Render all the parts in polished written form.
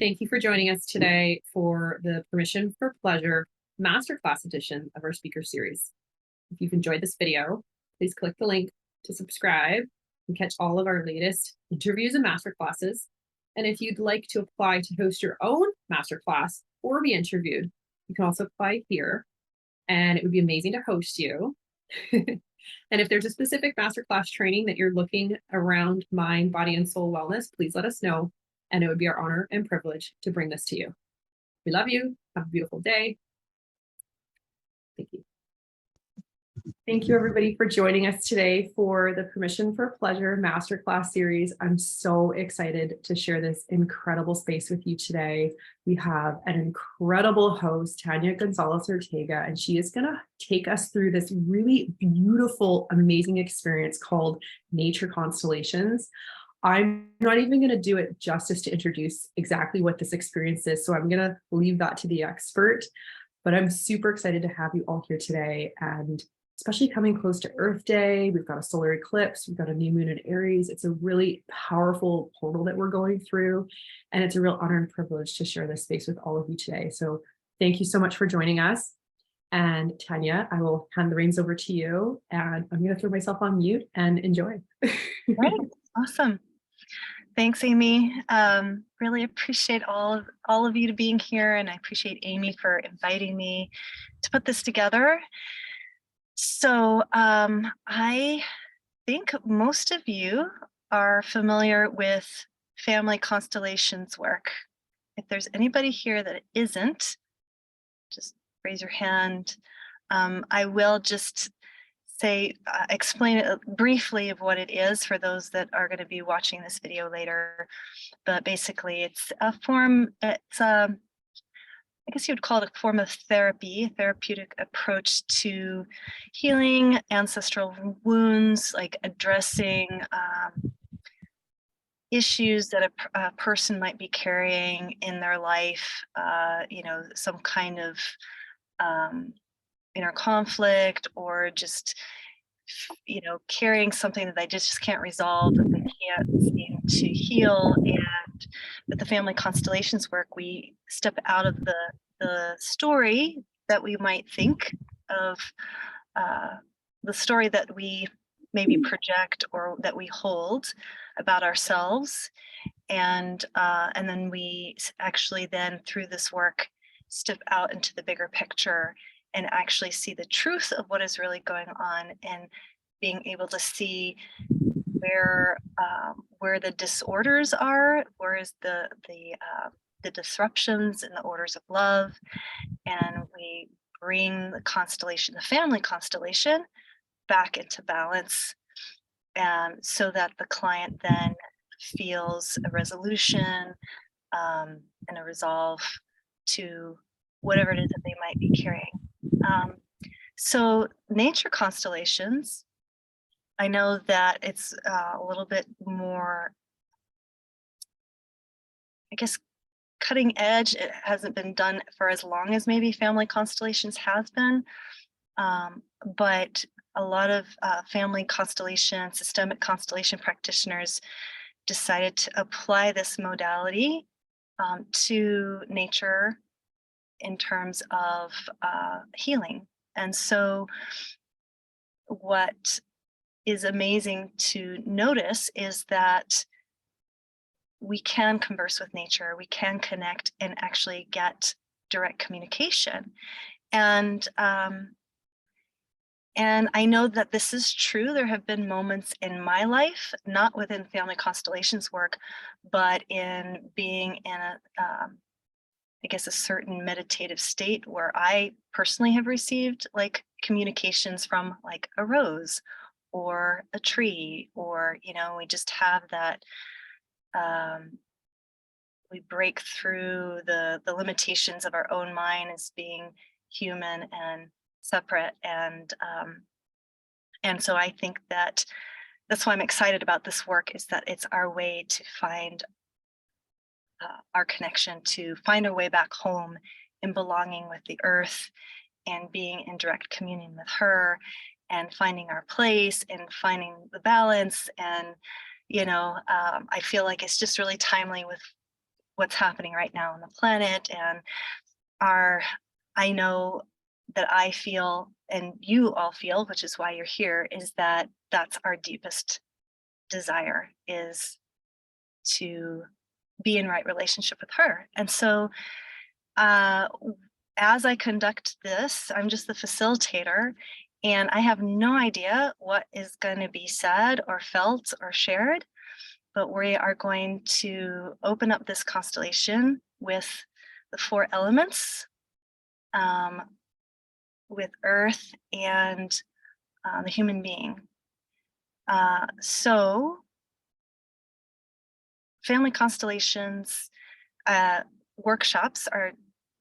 thank you for joining us today for the Permission for Pleasure Masterclass edition of our speaker series. If you've enjoyed this video, please click the link to subscribe and catch all of our latest interviews and masterclasses. And if you'd like to apply to host your own masterclass or be interviewed, you can also apply here, and it would be amazing to host you. And if there's a specific masterclass training that you're looking around mind, body, and soul wellness, please let us know. And it would be our honor and privilege to bring this to you. We love you. Have a beautiful day. Thank you. Thank you, everybody, for joining us today for the Permission for Pleasure Masterclass series. I'm so excited to share this incredible space with you today. We have an incredible host, Tania Gonzalez Ortega, and she is going to take us through this really beautiful, amazing experience called Nature Constellations. I'm not even going to do it justice to introduce exactly what this experience is, so I'm going to leave that to the expert. But I'm super excited to have you all here today, and especially coming close to Earth Day. We've got a solar eclipse, we've got a new moon in Aries. It's a really powerful portal that we're going through, and it's a real honor and privilege to share this space with all of you today. So thank you so much for joining us. And Tania, I will hand the reins over to you, and I'm going to throw myself on mute and enjoy. Great. Awesome. Thanks, Amy. Really appreciate all of you being here, and I appreciate Amy for inviting me to put this together. So I think most of you are familiar with Family Constellations work. If there's anybody here that isn't, just raise your hand. I will just explain it briefly of what it is for those that are going to be watching this video later. But basically, it's a form. I guess you would call it a form of therapy, a therapeutic approach to healing ancestral wounds, like addressing issues that a person might be carrying in their life, some kind of inner conflict, or just, carrying something that they just can't resolve, that they can't seem to heal. And with the Family Constellations work, we step out of the story that we might think of, the story that we maybe project or that we hold about ourselves, and then we actually then through this work step out into the bigger picture and actually see the truth of what is really going on, and being able to see where the disorders are, where is the disruptions in the orders of love, and we bring the constellation, the family constellation, back into balance, so that the client then feels a resolution and a resolve to whatever it is that they might be carrying. So Nature Constellations, I know that it's a little bit more, I guess, cutting edge. It hasn't been done for as long as maybe Family Constellations has been, but a lot of family constellation, systemic constellation practitioners decided to apply this modality to nature in terms of healing. And so what is amazing to notice is that we can converse with nature, we can connect and actually get direct communication. And I know that this is true. There have been moments in my life, not within Family Constellations work, but in being in a certain meditative state where I personally have received like communications from like a rose or a tree, or, we just have that, we break through the limitations of our own mind as being human and separate. And so I think that that's why I'm excited about this work, is that it's our way to find our connection, to find our way back home in belonging with the earth and being in direct communion with her, and finding our place and finding the balance. And I feel like it's just really timely with what's happening right now on the planet, and I know that I feel, and you all feel, which is why you're here, is that that's our deepest desire, is to be in right relationship with her. And so as I conduct this, I'm just the facilitator, and I have no idea what is going to be said or felt or shared, but we are going to open up this constellation with the 4 elements, with Earth and the human being. So family constellations workshops are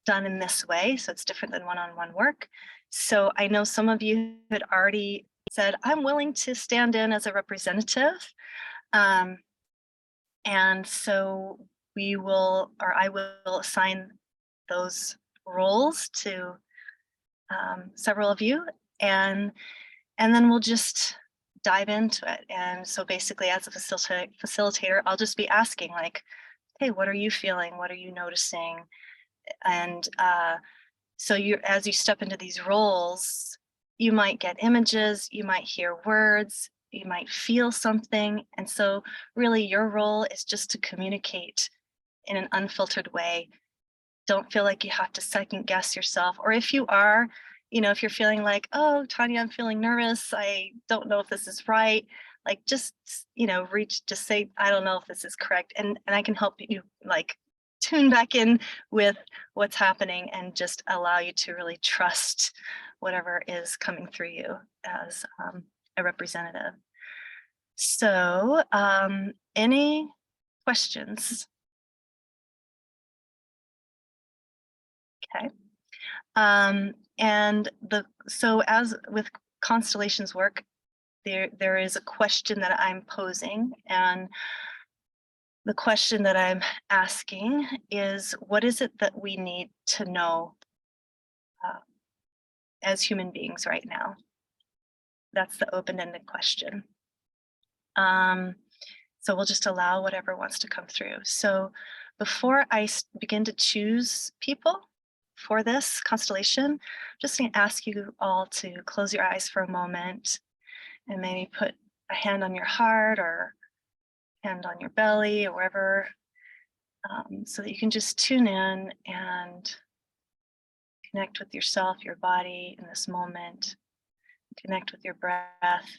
done in this way, so it's different than one-on-one work. So I know some of you had already said, I'm willing to stand in as a representative. And so I will assign those roles to several of you, and then we'll just dive into it. And so basically, as a facilitator, I'll just be asking, like, hey, what are you feeling? What are you noticing? And so as you step into these roles, you might get images, you might hear words, you might feel something. And so really your role is just to communicate in an unfiltered way. Don't feel like you have to second guess yourself. Or if you are, if you're feeling like, oh, Tania, I'm feeling nervous, I don't know if this is right, like just, just say, I don't know if this is correct. And I can help you like tune back in with what's happening and just allow you to really trust whatever is coming through you as a representative. So any questions? Okay. So as with constellations work, there is a question that I'm posing, and the question that I'm asking is, what is it that we need to know as human beings right now? That's the open-ended question. So we'll just allow whatever wants to come through. So before I begin to choose people for this constellation, I'm just going to ask you all to close your eyes for a moment and maybe put a hand on your heart or hand on your belly or wherever, so that you can just tune in and connect with yourself, your body in this moment, connect with your breath.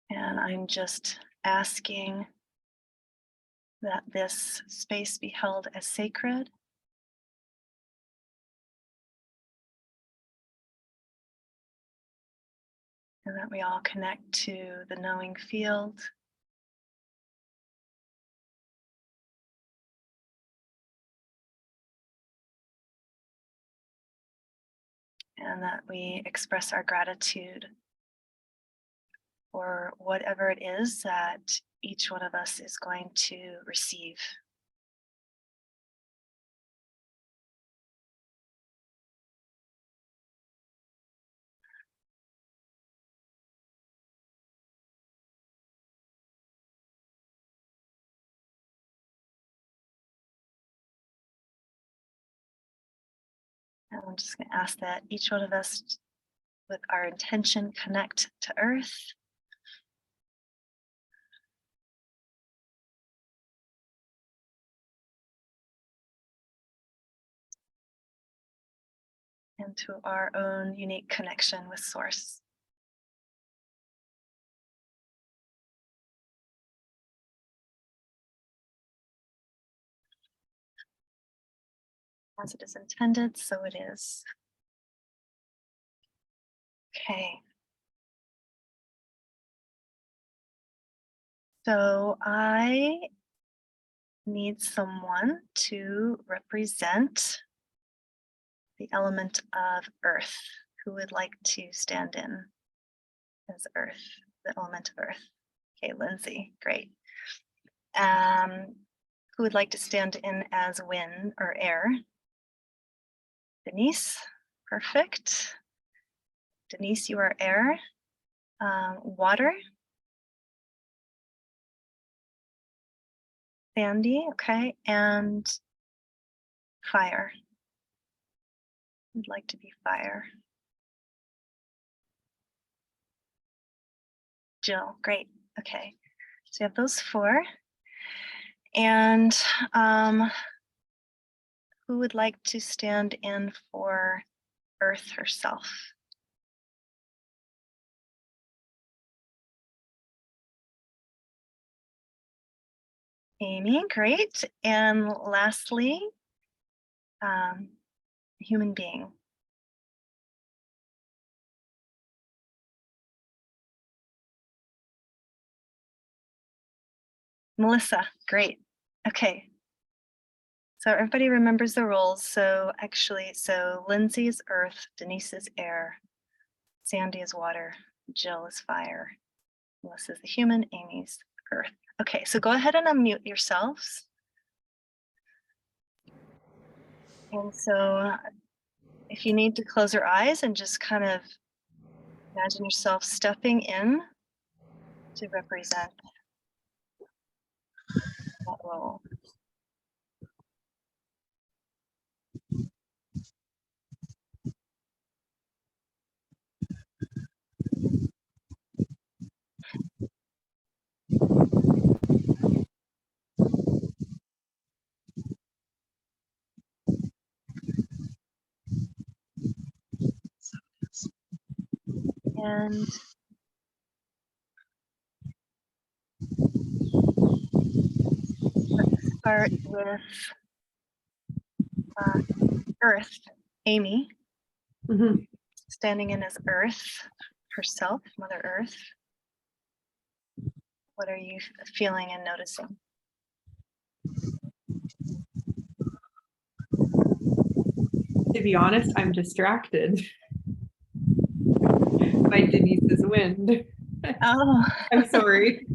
And I'm just asking that this space be held as sacred, and that we all connect to the knowing field. And that we express our gratitude for whatever it is that each one of us is going to receive. And I'm just going to ask that each one of us, with our intention, connect to Earth. And to our own unique connection with Source. As it is intended, so it is. Okay. So I need someone to represent the element of Earth. Who would like to stand in as Earth, the element of Earth? Okay, Lindsay, great. Who would like to stand in as wind or air? Denise, Perfect. Denise, you are air. Water. Sandy, okay, and fire. I'd like to be fire. Jill, great. Okay, so we have those 4. And who would like to stand in for Earth herself? Amy, great. And lastly, human being. Melissa, great. Okay. So everybody remembers the roles. So actually, Lindsay is earth, Denise is air, Sandy is water, Jill is fire, Melissa is the human, Amy's earth. Okay, so go ahead and unmute yourselves. And so if you need to close your eyes and just kind of imagine yourself stepping in to represent that role. And let's start with Earth, Amy, standing in as Earth herself, Mother Earth. What are you feeling and noticing? To be honest, I'm distracted by Denise's wind. Oh, I'm sorry,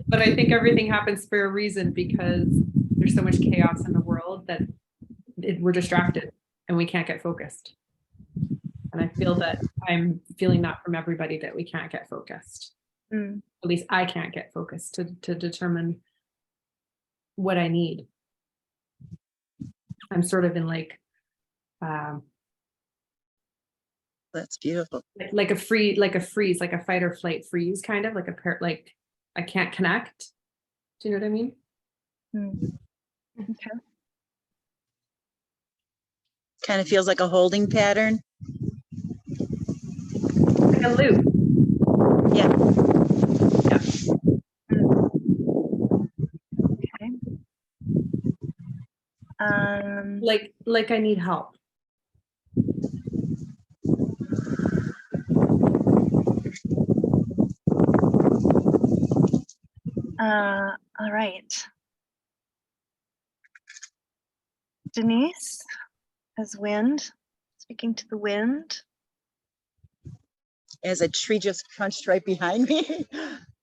but I think everything happens for a reason, because there's so much chaos in the world that we're distracted and we can't get focused. And I feel that I'm feeling that from everybody, that we can't get focused. At least I can't get focused to determine what I need. I'm sort of in like, that's beautiful. like a freeze, like a fight or flight freeze, kind of like I can't connect. Do you know what I mean? Okay. Kind of feels like a holding pattern. Like a loop. Yeah. Okay. Like I need help. All right. Denise as wind, speaking to the wind. As a tree just crunched right behind me.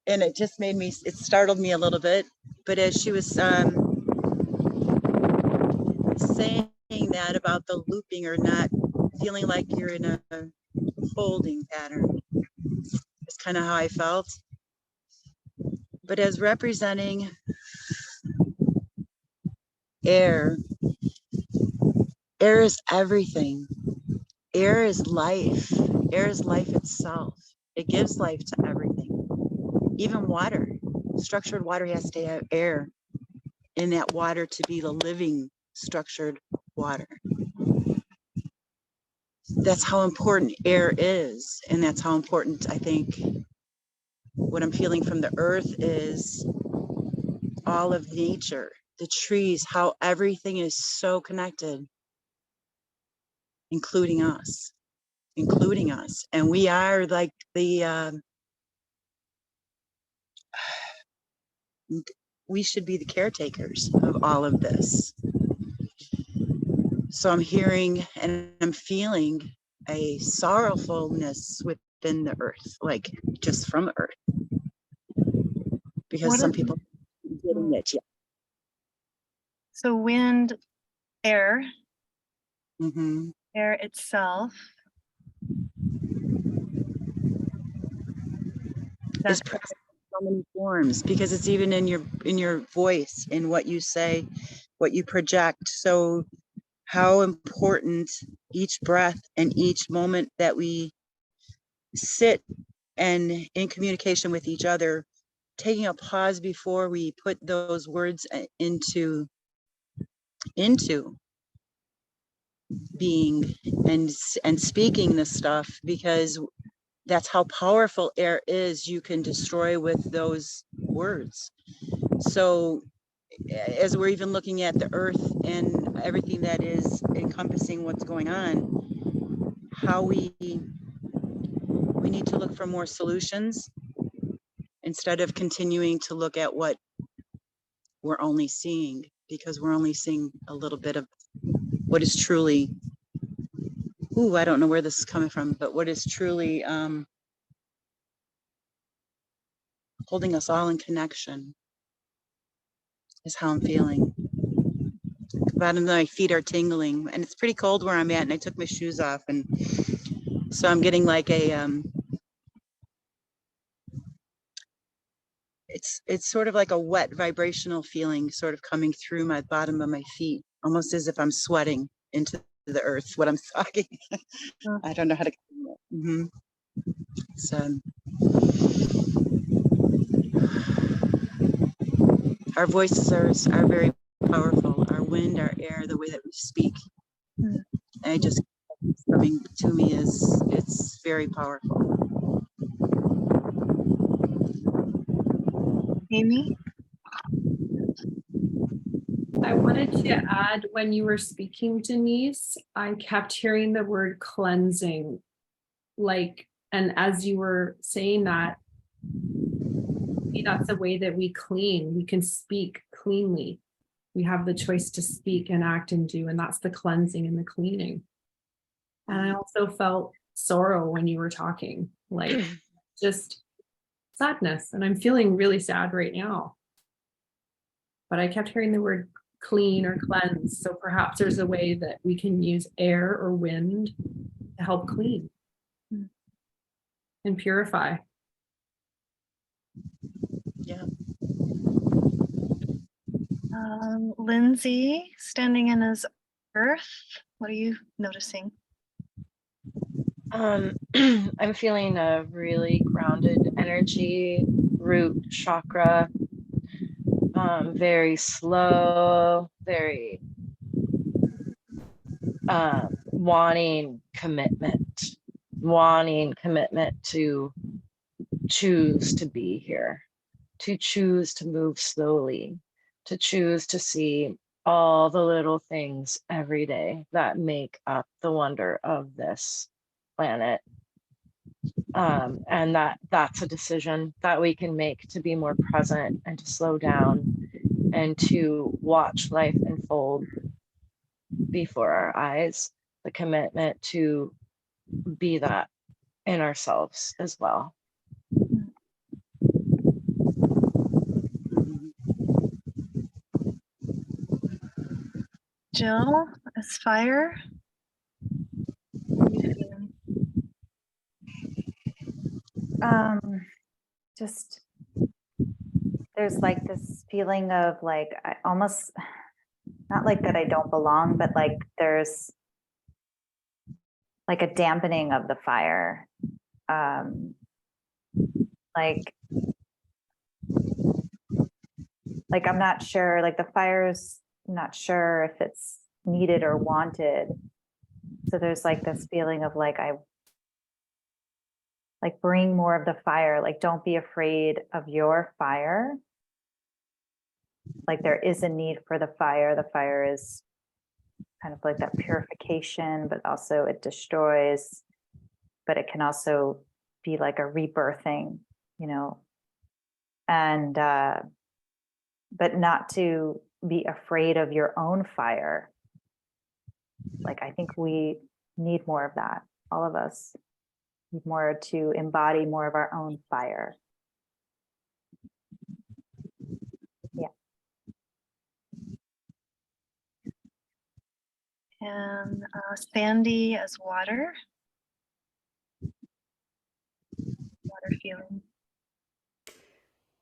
And it just made me, it startled me a little bit. But as she was saying that about the looping or not feeling like you're in a holding pattern, it's kind of how I felt. But as representing air, air is everything. Air is life. Air is life itself. It gives life to everything. Even water. Structured water has to have air in that water to be the living structured water. That's how important air is. And that's how important, I think, what I'm feeling from the earth is all of nature, the trees, how everything is so connected, including us. And we are like we should be the caretakers of all of this. So I'm hearing and I'm feeling a sorrowfulness within the earth, like just from the earth. Because some people aren't getting it yet. So wind, air, air itself. Is present in so many forms, because it's even in your voice, in what you say, what you project. So how important each breath and each moment that we sit and in communication with each other, taking a pause before we put those words into being and speaking this stuff, because that's how powerful air is. You can destroy with those words. So as we're even looking at the earth and everything that is encompassing what's going on, how we need to look for more solutions instead of continuing to look at what we're only seeing, because we're only seeing a little bit of what is truly, I don't know where this is coming from, but what is truly holding us all in connection is how I'm feeling. The bottom of my feet are tingling, and it's pretty cold where I'm at, and I took my shoes off, and so I'm getting like a it's sort of like a wet vibrational feeling sort of coming through my bottom of my feet, almost as if I'm sweating into the earth what I'm talking. I don't know how to So our voices are very powerful. Our wind, our air, the way that we speak. I just, coming to me is, it's very powerful. Amy? I wanted to add, when you were speaking, Denise, I kept hearing the word cleansing, like, and as you were saying that, that's a way that we clean. We can speak cleanly. We have the choice to speak and act and do, and that's the cleansing and the cleaning. And I also felt sorrow when you were talking, like just sadness. And I'm feeling really sad right now. But I kept hearing the word clean or cleanse. So perhaps there's a way that we can use air or wind to help clean and purify. Yeah. Lindsay, standing in his earth, what are you noticing? I'm feeling a really grounded energy, root chakra, very slow, very wanting commitment to choose to be here, to choose to move slowly, to choose to see all the little things every day that make up the wonder of this planet. And that's a decision that we can make, to be more present and to slow down and to watch life unfold before our eyes, the commitment to be that in ourselves as well. Jill, as fire, what are you feeling? Just there's like this feeling of like, I almost, not like that I don't belong, but like there's like a dampening of the fire. Like I'm not sure, like the fire's not sure if it's needed or wanted. So there's like this feeling of like, I like bring more of the fire, like don't be afraid of your fire. Like there is a need for the fire. The fire is kind of like that purification, but also it destroys, but it can also be like a rebirthing, you know, and, but not to be afraid of your own fire. Like, I think we need more of that. All of us need more to embody more of our own fire. Yeah. And Sandy as water. Water feeling.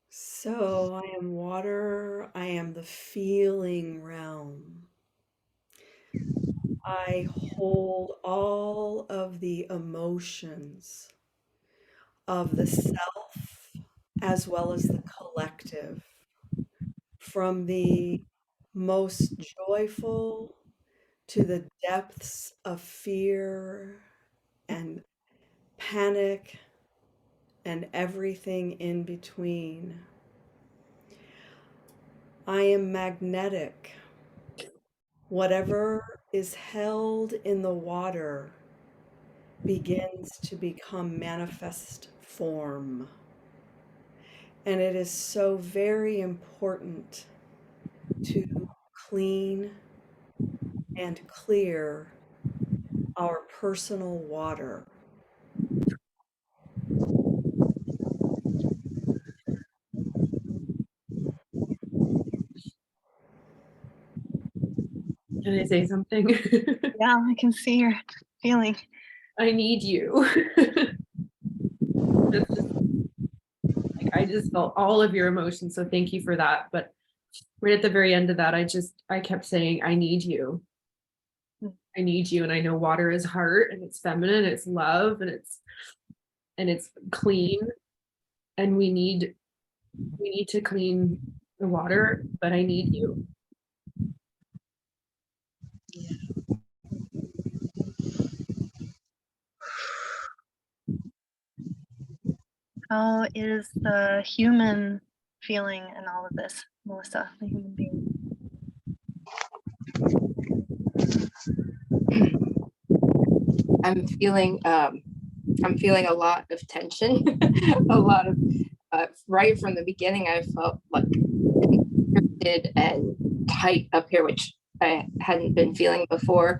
So I am water, I am the feeling realm. I hold all of the emotions of the self as well as the collective, from the most joyful to the depths of fear and panic and everything in between. I am magnetic. Whatever is held in the water begins to become manifest form. And it is so very important to clean and clear our personal water. Can I say something? Yeah, I can see your feeling. I need you. That's just, like, I just felt all of your emotions, so thank you for that. But right at the very end of that, I kept saying, I need you. I need you. And I know water is heart, and it's feminine, it's love, and it's clean. And we need to clean the water, but I need you. How is the human feeling in all of this, Melissa, the human being? I'm feeling a lot of tension, a lot of right from the beginning. I felt like constricted and tight up here, which I hadn't been feeling before.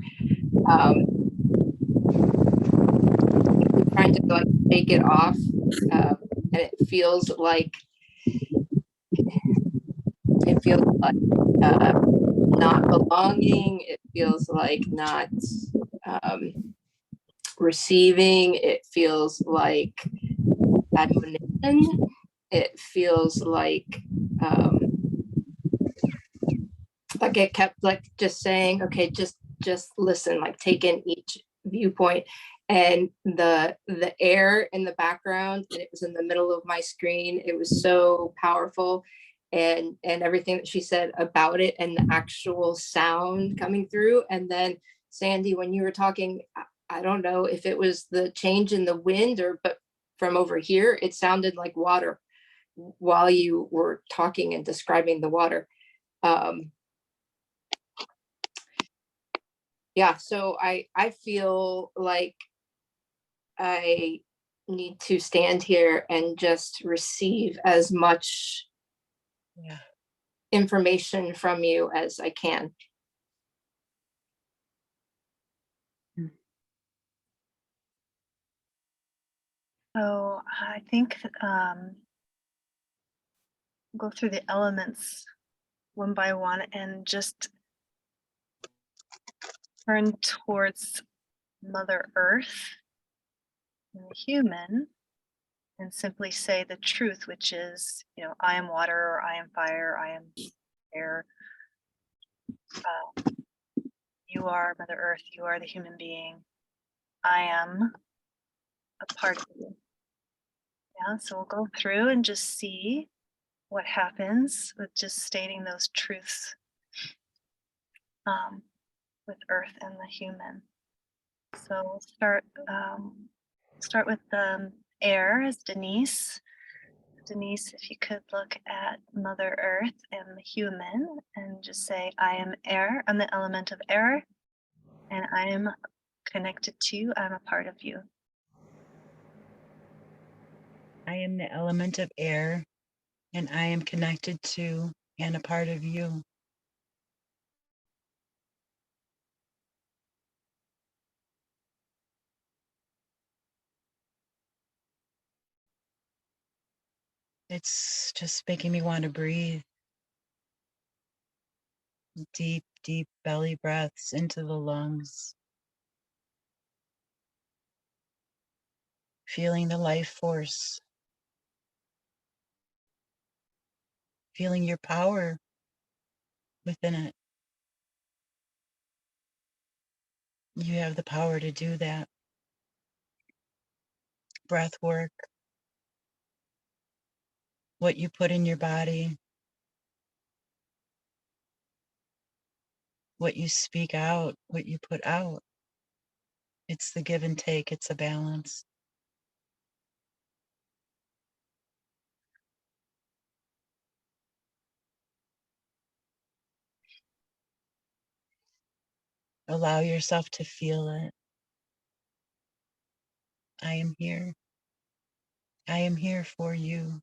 Trying to like take it off, and it feels like not belonging. It feels like not receiving. It feels like admonition. It feels like it kept like just saying, okay, just listen, like take in each viewpoint. And the air in the background, and it was in the middle of my screen. It was so powerful, and everything that she said about it, and the actual sound coming through. And then Sandy, when you were talking, I don't know if it was the change in the wind, but from over here, it sounded like water while you were talking and describing the water. Yeah, so I feel like I need to stand here and just receive as much information from you as I can. So I think go through the elements one by one and just turn towards Mother Earth and the human, and simply say the truth, which is, I am water, or I am fire, I am air. You are Mother Earth, you are the human being. I am a part of you. Yeah, so we'll go through and just see what happens with just stating those truths with Earth and the human. So we'll start with the air as Denise. Denise, if you could look at Mother Earth and the human and just say, I am air, I'm the element of air, and I am connected to you, I'm a part of you. I am the element of air, and I am connected to and a part of you. It's just making me want to breathe. Deep, deep belly breaths into the lungs. Feeling the life force. Feeling your power within it. You have the power to do that. Breath work. What you put in your body. What you speak out, what you put out. It's the give and take, it's a balance. Allow yourself to feel it. I am here. I am here for you.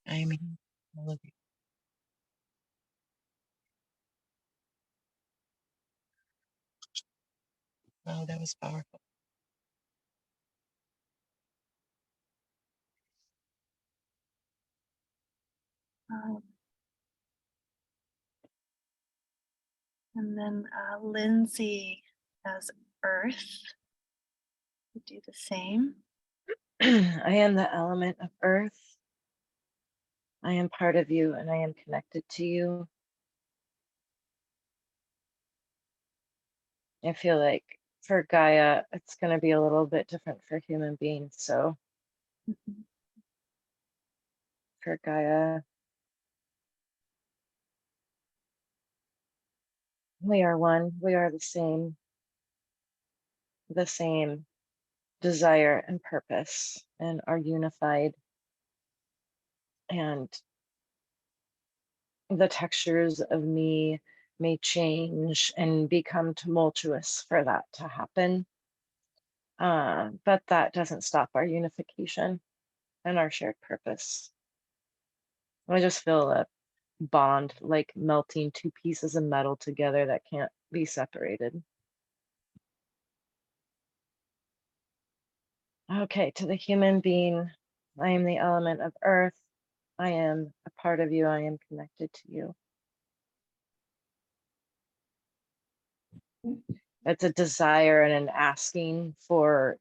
I am here for all of you. Wow, that was powerful. Um, and then Lindsay as Earth. We do the same. I am the element of earth. I am part of you and I am connected to you. I feel like for Gaia, it's going to be a little bit different for human beings. So Mhm. for Gaia, we are one, we are the same desire and purpose and are unified. And the textures of me may change and become tumultuous for that to happen. But that doesn't stop our unification and our shared purpose. I just feel a bond like melting two pieces of metal together that can't be separated. Okay, to the human being, I am the element of earth. I am a part of you. I am connected to you. It's a desire and an asking for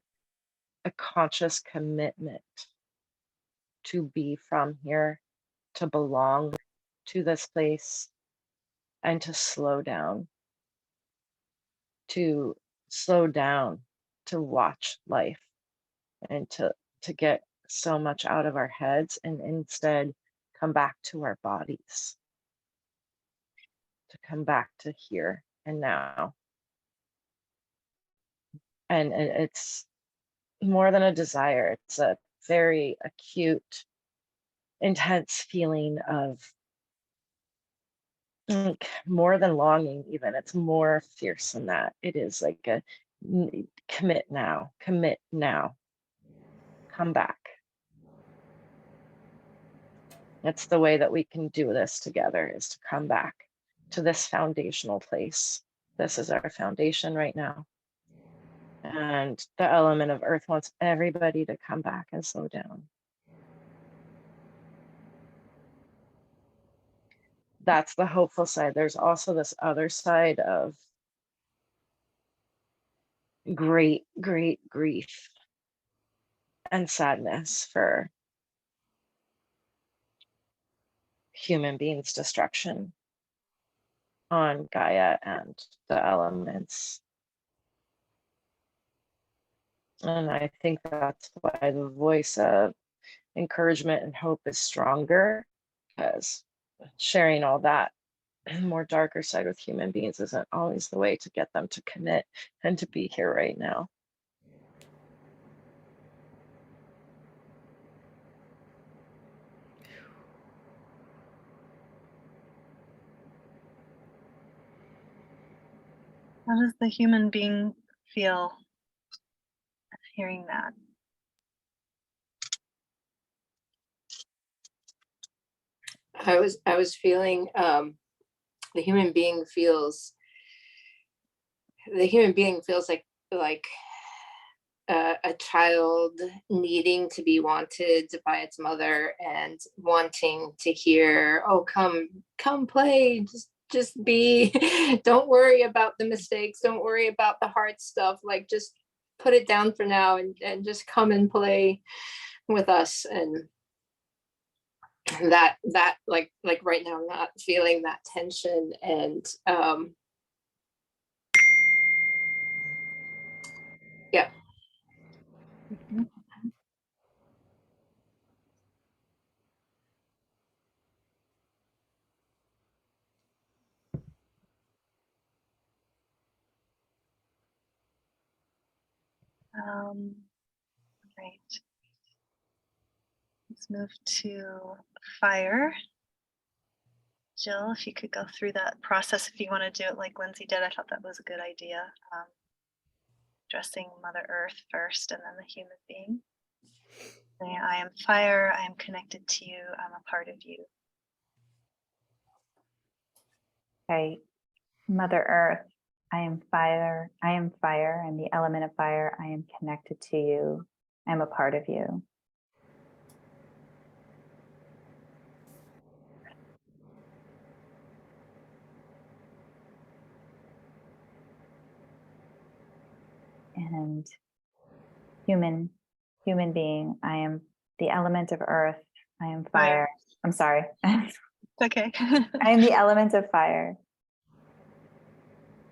a conscious commitment to be from here, to belong to this place, and to slow down, to watch life, and to get so much out of our heads and instead come back to our bodies, to come back to here and now. And it's more than a desire, it's a very acute, intense feeling of more than longing. Even it's more fierce than that. It is like a commit now, come back. It's the way that we can do this together, is to come back to this foundational place. This is our foundation right now. And the element of earth wants everybody to come back and slow down. That's the hopeful side. There's also this other side of great grief and sadness for human beings' destruction on Gaia and the elements. And I think that's why the voice of encouragement and hope is stronger, because sharing all that more darker side with human beings isn't always the way to get them to commit and to be here right now. How does the human being feel hearing that? I was feeling the human being feels like a child needing to be wanted by its mother and wanting to hear, oh, come play, just be, don't worry about the mistakes, don't worry about the hard stuff, like just put it down for now and just come and play with us. And that like right now I'm not feeling that tension. And yeah. Right. Let's move to fire. Jill, if you could go through that process, if you want to do it like Lindsay did, I thought that was a good idea. Addressing Mother Earth first and then the human being. Saying, I am fire, I am connected to you, I'm a part of you. Okay, Mother Earth, I am fire, I'm the element of fire, I am connected to you, I'm a part of you. And human being, I am the element of earth, I am fire. I'm sorry. Okay. I am the element of fire.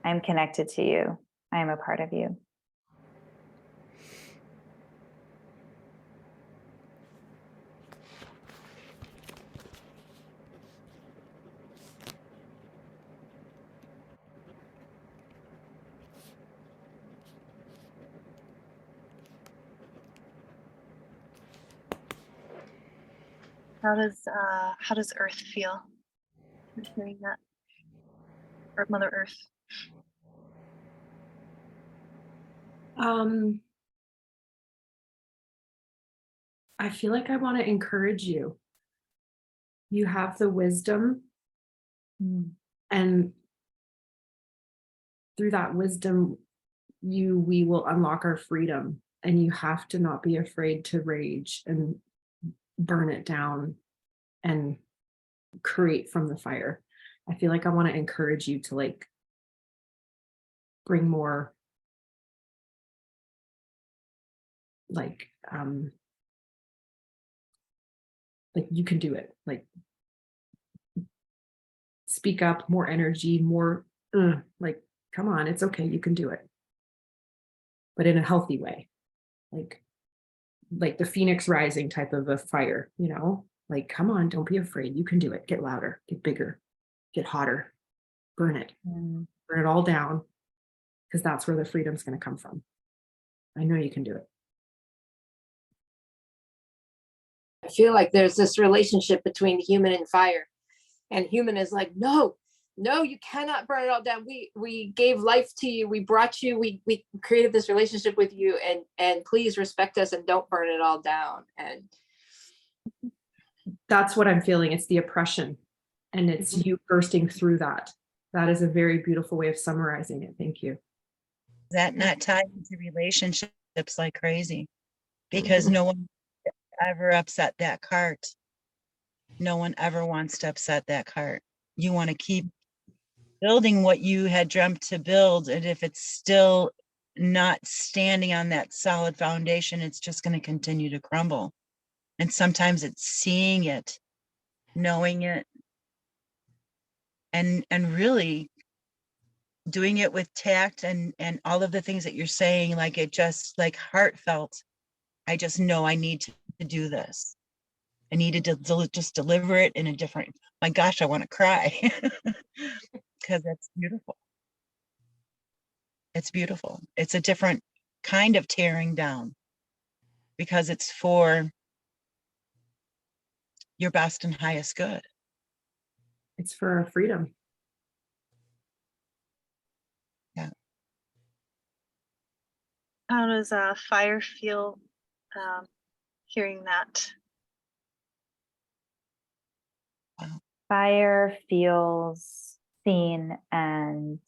I am connected to you. I am a part of you. How does Earth feel? You're hearing that? Or Mother Earth. I feel like I want to encourage you. You have the wisdom, and through that wisdom, we will unlock our freedom. And you have to not be afraid to rage and burn it down and create from the fire. I feel like I want to encourage you to like bring more like you can do it, like speak up, more energy, more like come on, it's okay, you can do it, but in a healthy way, like the phoenix rising type of a fire, you know, like come on, don't be afraid, you can do it, get louder, get bigger, get hotter, burn it, burn it all down, because that's where the freedom's going to come from. I know you can do it. I feel like there's this relationship between human and fire, and human is like, no, you cannot burn it all down. We gave life to you. We brought you, we created this relationship with you, and please respect us and don't burn it all down. And that's what I'm feeling. It's the oppression, and it's you bursting through that. That is a very beautiful way of summarizing it. Thank you. That not tied into relationships like crazy, because no one ever upset that cart. No one ever wants to upset that cart. You want to keep building what you had dreamt to build, and if it's still not standing on that solid foundation, it's just going to continue to crumble. And sometimes it's seeing it, knowing it, and really doing it with tact and all of the things that you're saying, like it just like heartfelt. I just know I need to do this. I needed to just deliver it in a different, my gosh, I want to cry because that's beautiful. It's beautiful. It's a different kind of tearing down because it's for your best and highest good. It's for our freedom. Yeah. How does fire feel hearing that? Wow. Fire feels seen and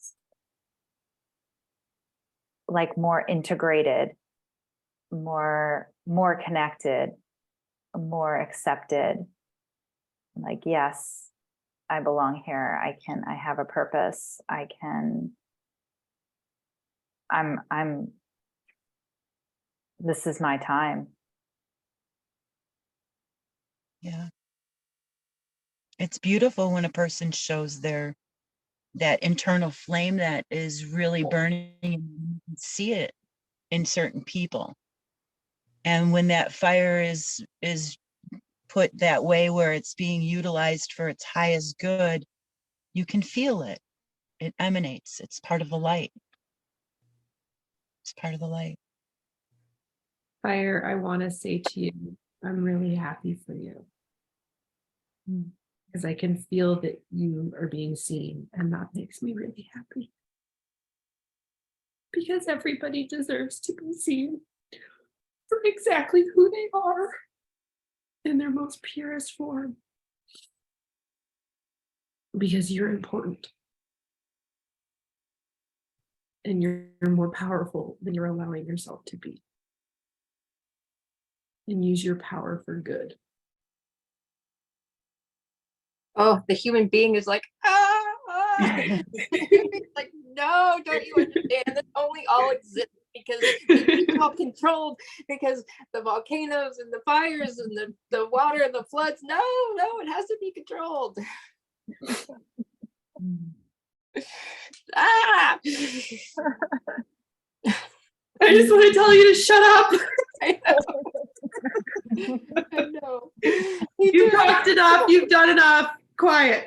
like more integrated more connected, more accepted. Like, yes, I belong here. I have a purpose. This is my time. Yeah. It's beautiful when a person shows that internal flame that is really burning. You can see it in certain people. And when that fire is put that way where it's being utilized for its highest good, you can feel it. It emanates. It's part of the light. It's part of the light. Fire, I want to say to you, I'm really happy for you. Because I can feel that you are being seen, and that makes me really happy. Because everybody deserves to be seen for exactly who they are in their most purest form. Because you're important. And you're more powerful than you're allowing yourself to be. And use your power for good. Oh, the human being is like, like, no, don't you understand? That only all exists because it's all controlled, because the volcanoes and the fires and the water and the floods. No, it has to be controlled. Ah! I just want to tell you to shut up. I know. I know. You've talked enough. You've done enough. Quiet.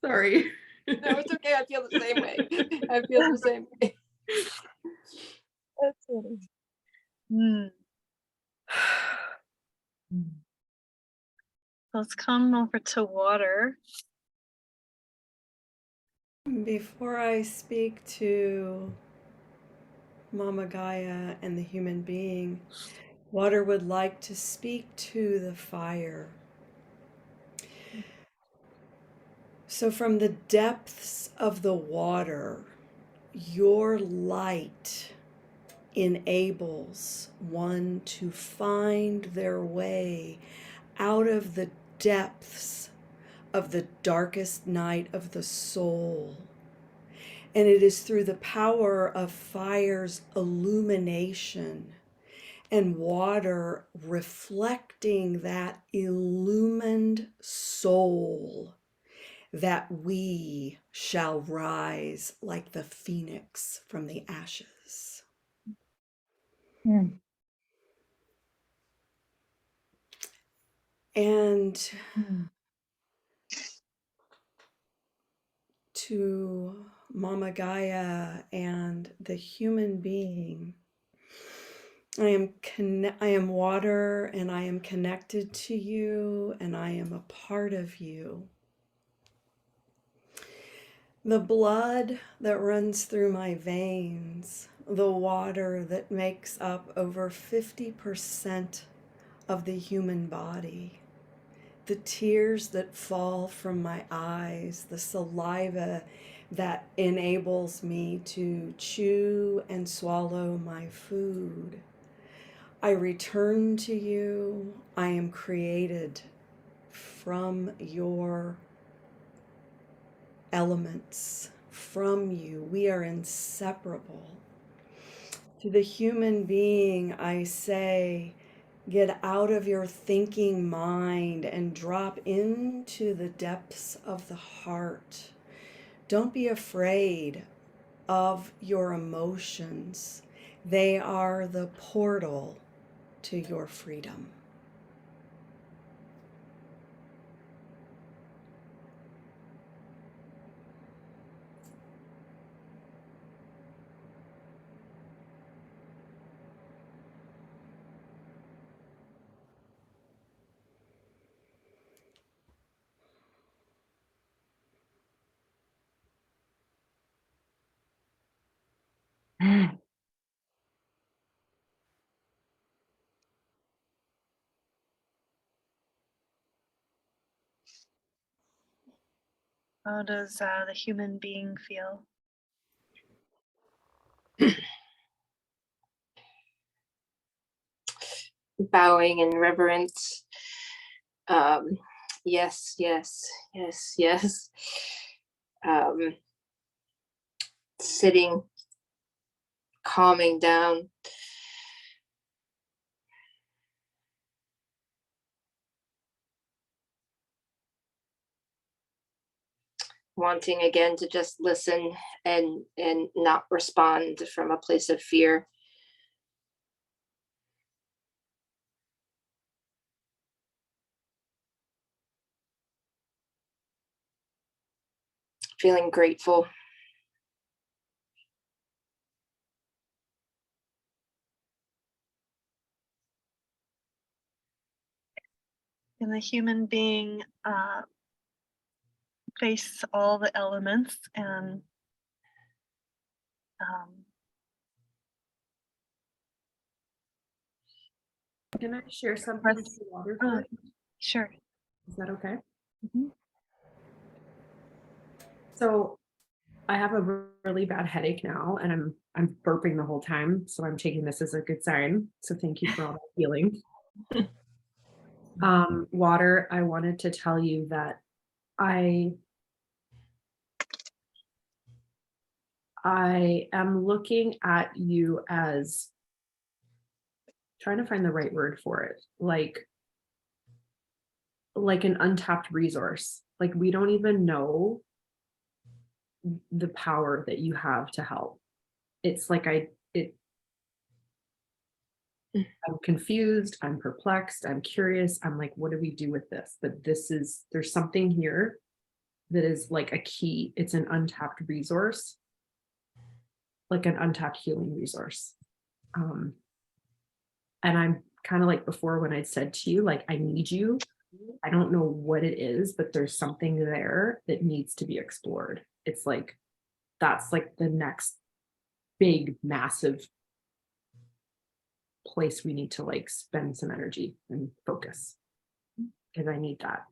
Sorry. No, it's okay. I feel the same way. I feel the same way. That's funny. Mm. Let's come over to water. Before I speak to Mama Gaia and the human being, water would like to speak to the fire. So from the depths of the water, your light enables one to find their way out of the depths of the darkest night of the soul. And it is through the power of fire's illumination and water reflecting that illumined soul that we shall rise like the phoenix from the ashes. And to Mama Gaia and the human being, I am water, and I am connected to you, and I am a part of you. The blood that runs through my veins, the water that makes up over 50% of the human body, the tears that fall from my eyes, the saliva that enables me to chew and swallow my food. I return to you. I am created from your elements, from you. We are inseparable. To the human being, I say, get out of your thinking mind and drop into the depths of the heart. Don't be afraid of your emotions. They are the portal to your freedom. How does the human being feel? bowing in reverence. Yes, yes, yes, yes. Sitting, calming down. Wanting again to just listen and not respond from a place of fear. Feeling grateful. And the human being face all the elements and Can I share something Press- with the water oh, first? sure. Is that okay? Mhm. So I have a really bad headache now, and I'm burping the whole time, so I'm taking this as a good sign. So thank you for all that healing. Water, I wanted to tell you that I am looking at you as trying to find the right word for it, like an untapped resource. Like we don't even know the power that you have to help. It's like I'm confused, I'm perplexed, I'm curious. I'm like, what do we do with this? But there's something here that is like a key. It's an untapped resource, like an untapped healing resource. And I'm kind of like before when I said to you, like, I need you. I don't know what it is, but there's something there that needs to be explored. It's like, that's like the next big, massive place we need to like spend some energy and focus. Because I need that.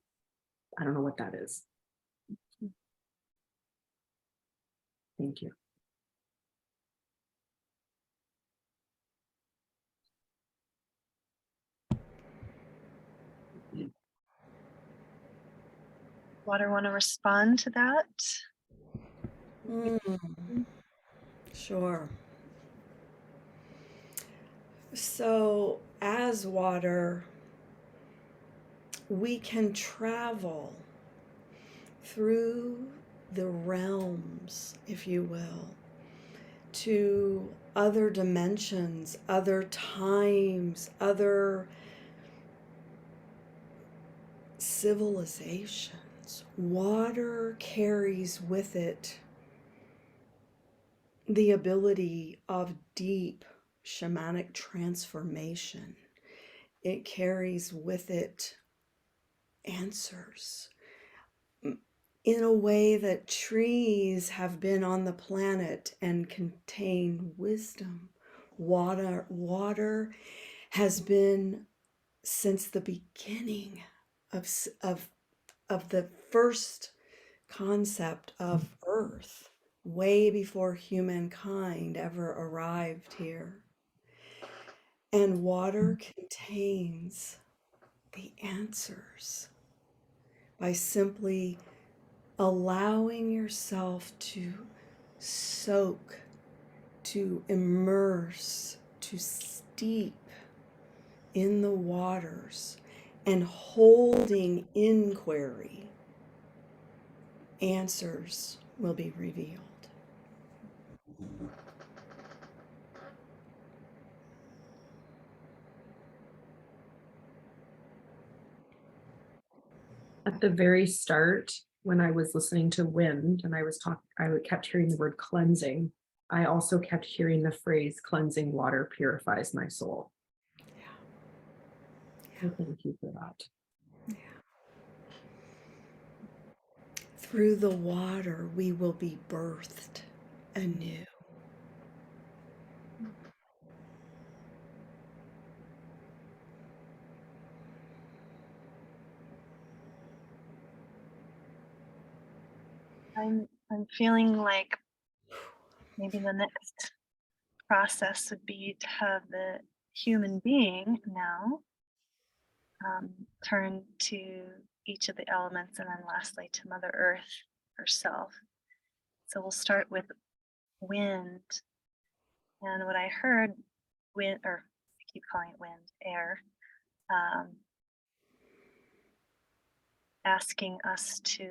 I don't know what that is. Thank you. Water want to respond to that? Sure. So, as water, we can travel through the realms, if you will, to other dimensions, other times, other civilizations. Water carries with it the ability of deep shamanic transformation. It carries with it answers in a way that trees have been on the planet and contain wisdom. Water has been since the beginning of the first concept of Earth, way before humankind ever arrived here. And water contains the answers by simply allowing yourself to soak, to immerse, to steep in the waters and holding inquiry, answers will be revealed. At the very start, when I was listening to wind and I kept hearing the word cleansing. I also kept hearing the phrase cleansing water purifies my soul. So thank you for that. Through the water, we will be birthed anew. I'm feeling like maybe the next process would be to have the human being now, turn to each of the elements, and then lastly to Mother Earth herself. So we'll start with wind. And what I heard, wind, or I keep calling it wind, air, asking us to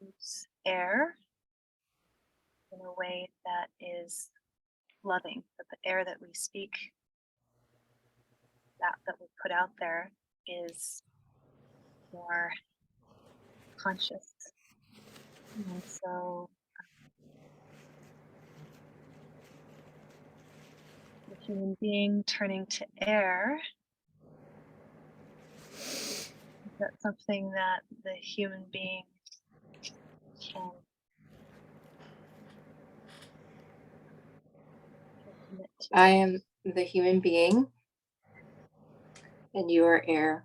use air in a way that is loving, that the air that we speak, that we put out there is more conscious. And so the human being turning to air, is that something that the human being can commit to? I am the human being, and you are air.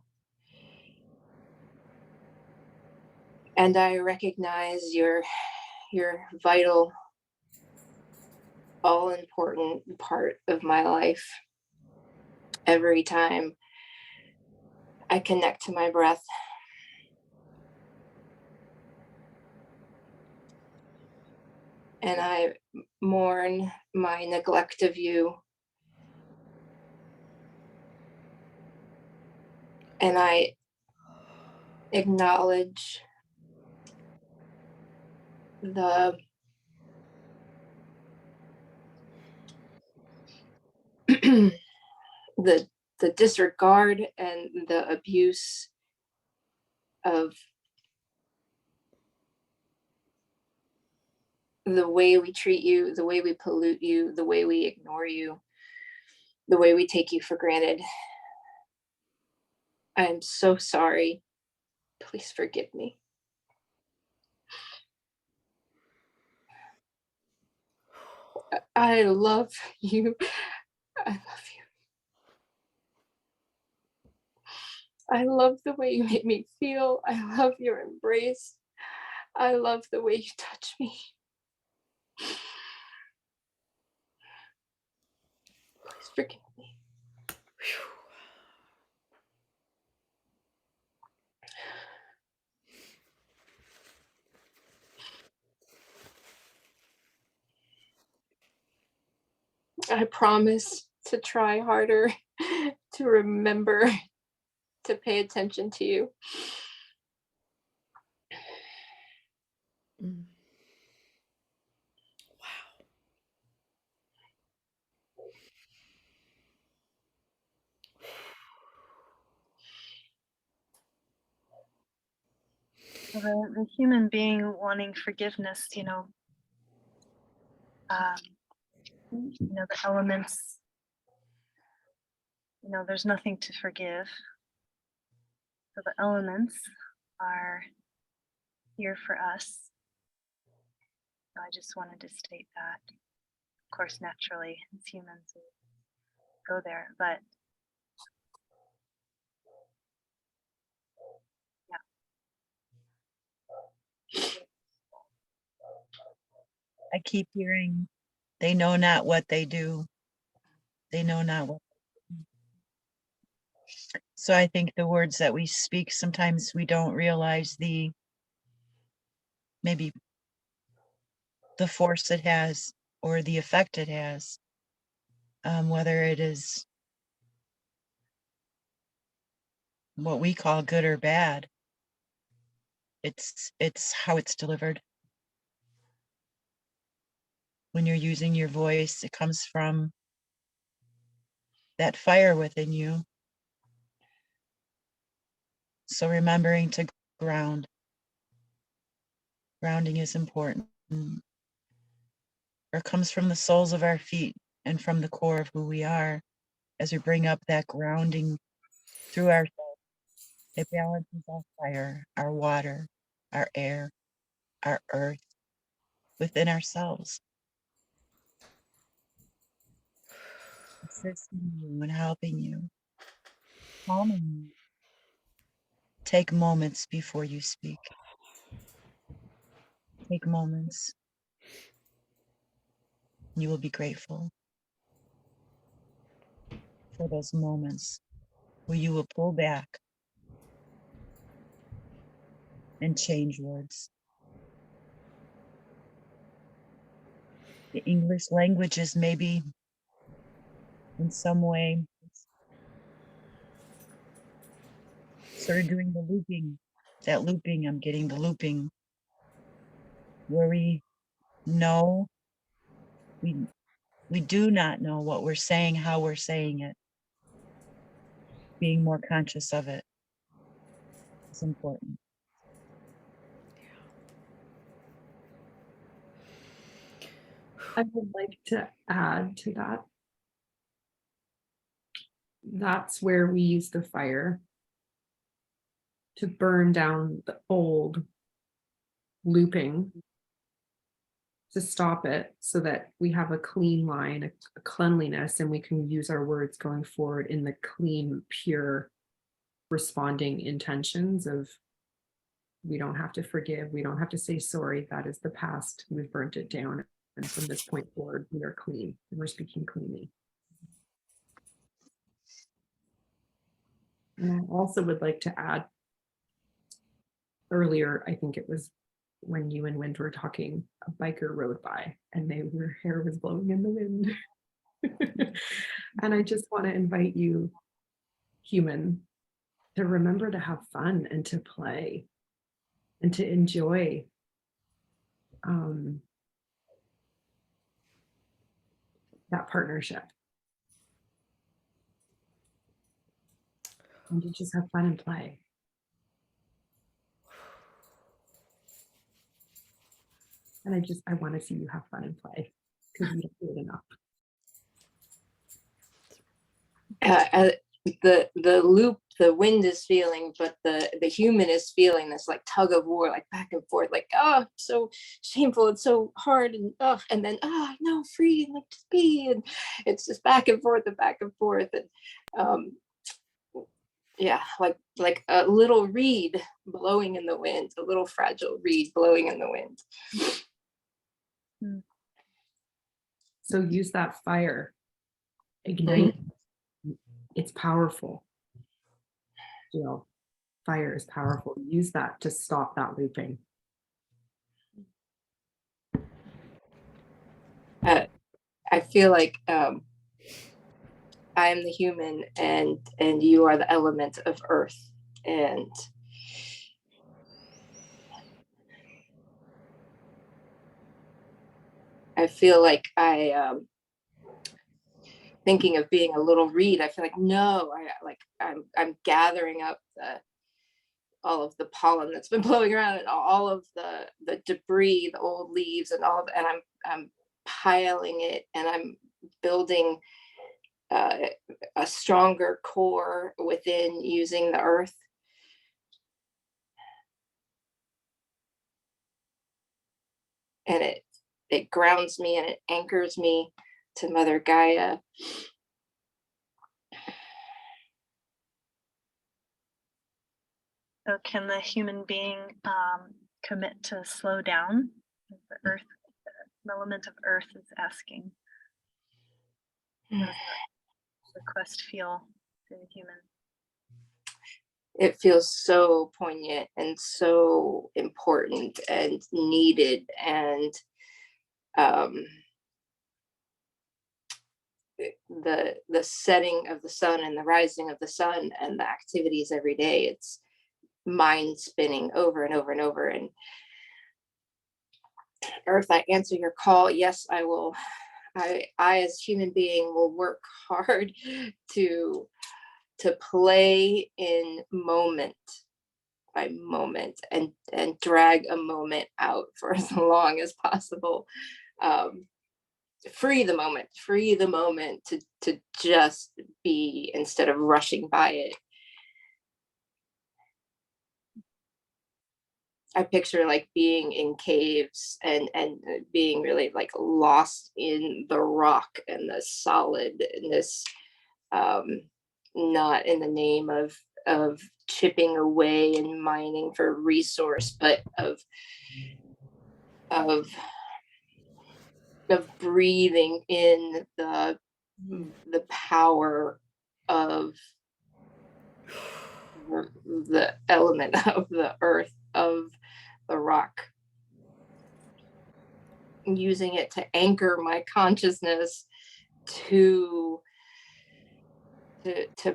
And I recognize your vital, all important part of my life. Every time I connect to my breath, and I mourn my neglect of you, and I acknowledge the the disregard and the abuse of the way we treat you, the way we pollute you, the way we ignore you, the way we take you for granted. I am so sorry. Please forgive me. I love you. I love you. I love the way you made me feel. I love your embrace. I love the way you touch me. Please forgive me. I promise to try harder, to remember, to pay attention to you. Mm. The human being wanting forgiveness, the elements, there's nothing to forgive. So the elements are here for us. I just wanted to state that. Of course, naturally, as humans, we go there, but I keep hearing, they know not what they do. They know not what. So I think the words that we speak, sometimes we don't realize maybe the force it has or the effect it has, whether it is what we call good or bad. It's how it's delivered. When you're using your voice, it comes from that fire within you. So remembering to ground. Grounding is important. Or it comes from the soles of our feet and from the core of who we are. As we bring up that grounding through ourselves, it balances our fire, our water, our air, our earth within ourselves. Assisting you and helping you, calming you. Take moments before you speak. Take moments. You will be grateful. for those moments where you will pull back and change words. The English language is maybe in some way started doing the looping. That looping, I'm getting the looping where we know we do not know what we're saying, how we're saying it. Being more conscious of it is important. I would like to add to that. That's where we use the fire to burn down the old looping, to stop it so that we have a clean line, a cleanliness, and we can use our words going forward in the clean, pure, responding intentions of we don't have to forgive, we don't have to say sorry, that is the past, we've burnt it down. And from this point forward, we are clean and we're speaking cleanly. And I also would like to add, earlier, I think it was when you and Wind were talking, a biker rode by and their hair was blowing in the wind. And I just want to invite you, human, to remember to have fun and to play and to enjoy that partnership. And to just have fun and play. And I want to see you have fun and play because you don't do it enough. The loop, the wind is feeling, but the human is feeling this like tug of war, like back and forth, like, oh, it's so shameful, it's so hard, and then no, free, like just be, and it's just back and forth and back and forth, and yeah, like a little reed blowing in the wind, a little fragile reed blowing in the wind. So use that fire, ignite. It's powerful. You know, fire is powerful. Use that to stop that looping. I feel like I am the human and you are the element of earth, and I feel like thinking of being a little reed. I feel like no, I'm gathering up all of the pollen that's been blowing around and all of the debris, the old leaves and all, and I'm piling it, and I'm building a stronger core within using the earth. And it grounds me and it anchors me to Mother Gaia. So can the human being commit to slow down? The earth, the element of earth is asking. How does that request feel to the human? It feels so poignant and so important and needed, and the setting of the sun and the rising of the sun and the activities every day, it's mind spinning over and over and over. And Earth, I answer your call. Yes, I will. I as human being will work hard to play in moment by moment and drag a moment out for as long as possible. Free the moment to just be, instead of rushing by it. I picture like being in caves and being really like lost in the rock and the solidness, not in the name of chipping away and mining for resource, but of breathing in the power of the element of the earth, of the rock, using it to anchor my consciousness to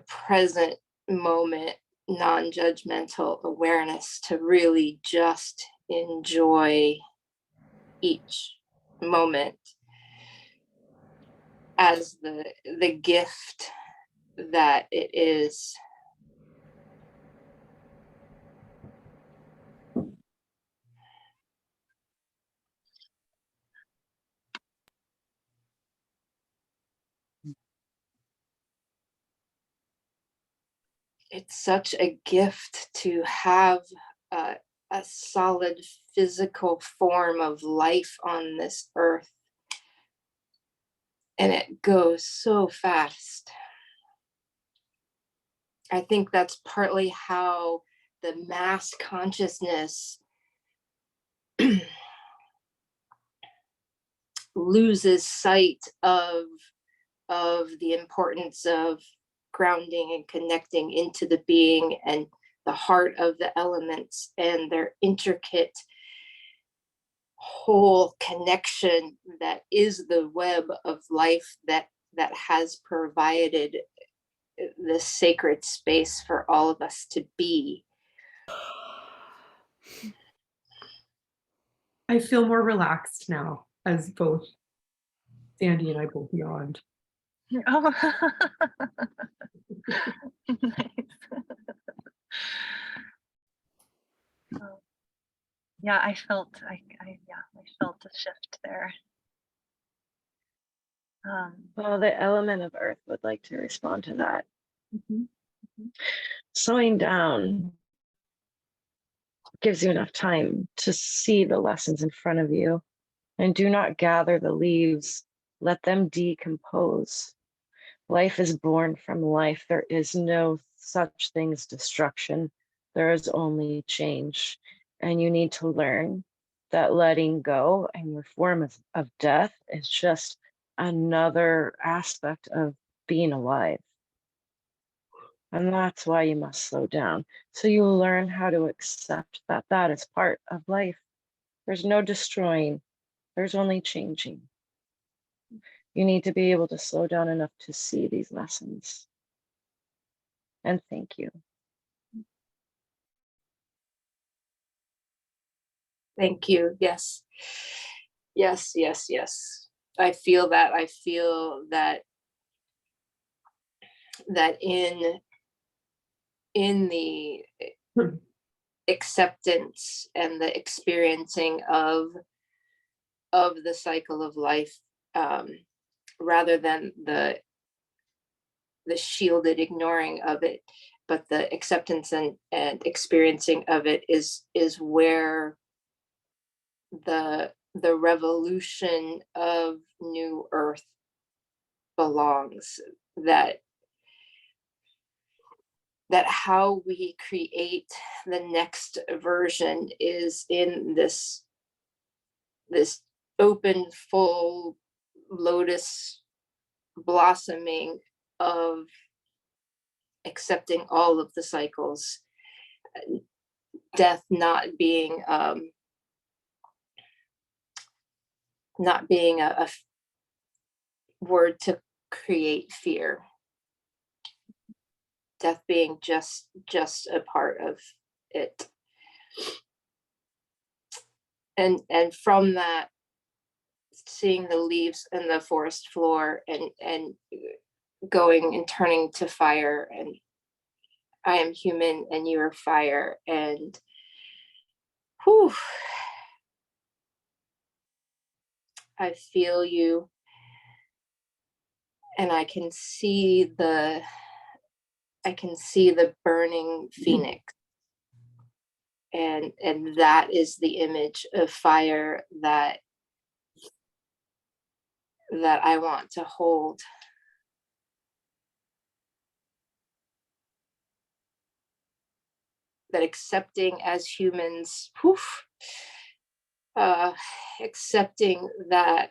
present moment, non-judgmental awareness, to really just enjoy each moment as the gift that it is. It's such a gift to have a solid physical form of life on this earth. And it goes so fast. I think that's partly how the mass consciousness loses sight of the importance of grounding and connecting into the being and the heart of the elements and their intricate whole connection that is the web of life that has provided this sacred space for all of us to be. I feel more relaxed now, as both Sandy and I both yawned. Oh, nice. Oh, yeah, I felt I felt a shift there. Well, the element of earth would like to respond to that. Mhm. Slowing down gives you enough time to see the lessons in front of you, and do not gather the leaves. Let them decompose. Life is born from life. There is no such thing as destruction. There is only change. And you need to learn that letting go and your form of death is just another aspect of being alive. And that's why you must slow down. So you learn how to accept that that is part of life. There's no destroying, there's only changing. You need to be able to slow down enough to see these lessons. And thank you. Thank you. Yes. Yes, yes, yes. I feel that. I feel that in the acceptance and the experiencing of the cycle of life, rather than the shielded ignoring of it, but the acceptance and experiencing of it is where the revolution of new earth belongs. That how we create the next version is in this open, full lotus blossoming of accepting all of the cycles, death not being a word to create fear, death being just a part of it. And from that, seeing the leaves and the forest floor and going and turning to fire, and I am human and you are fire, and whew, I feel you, and I can see the burning phoenix, and that is the image of fire that I want to hold. That accepting as humans, accepting that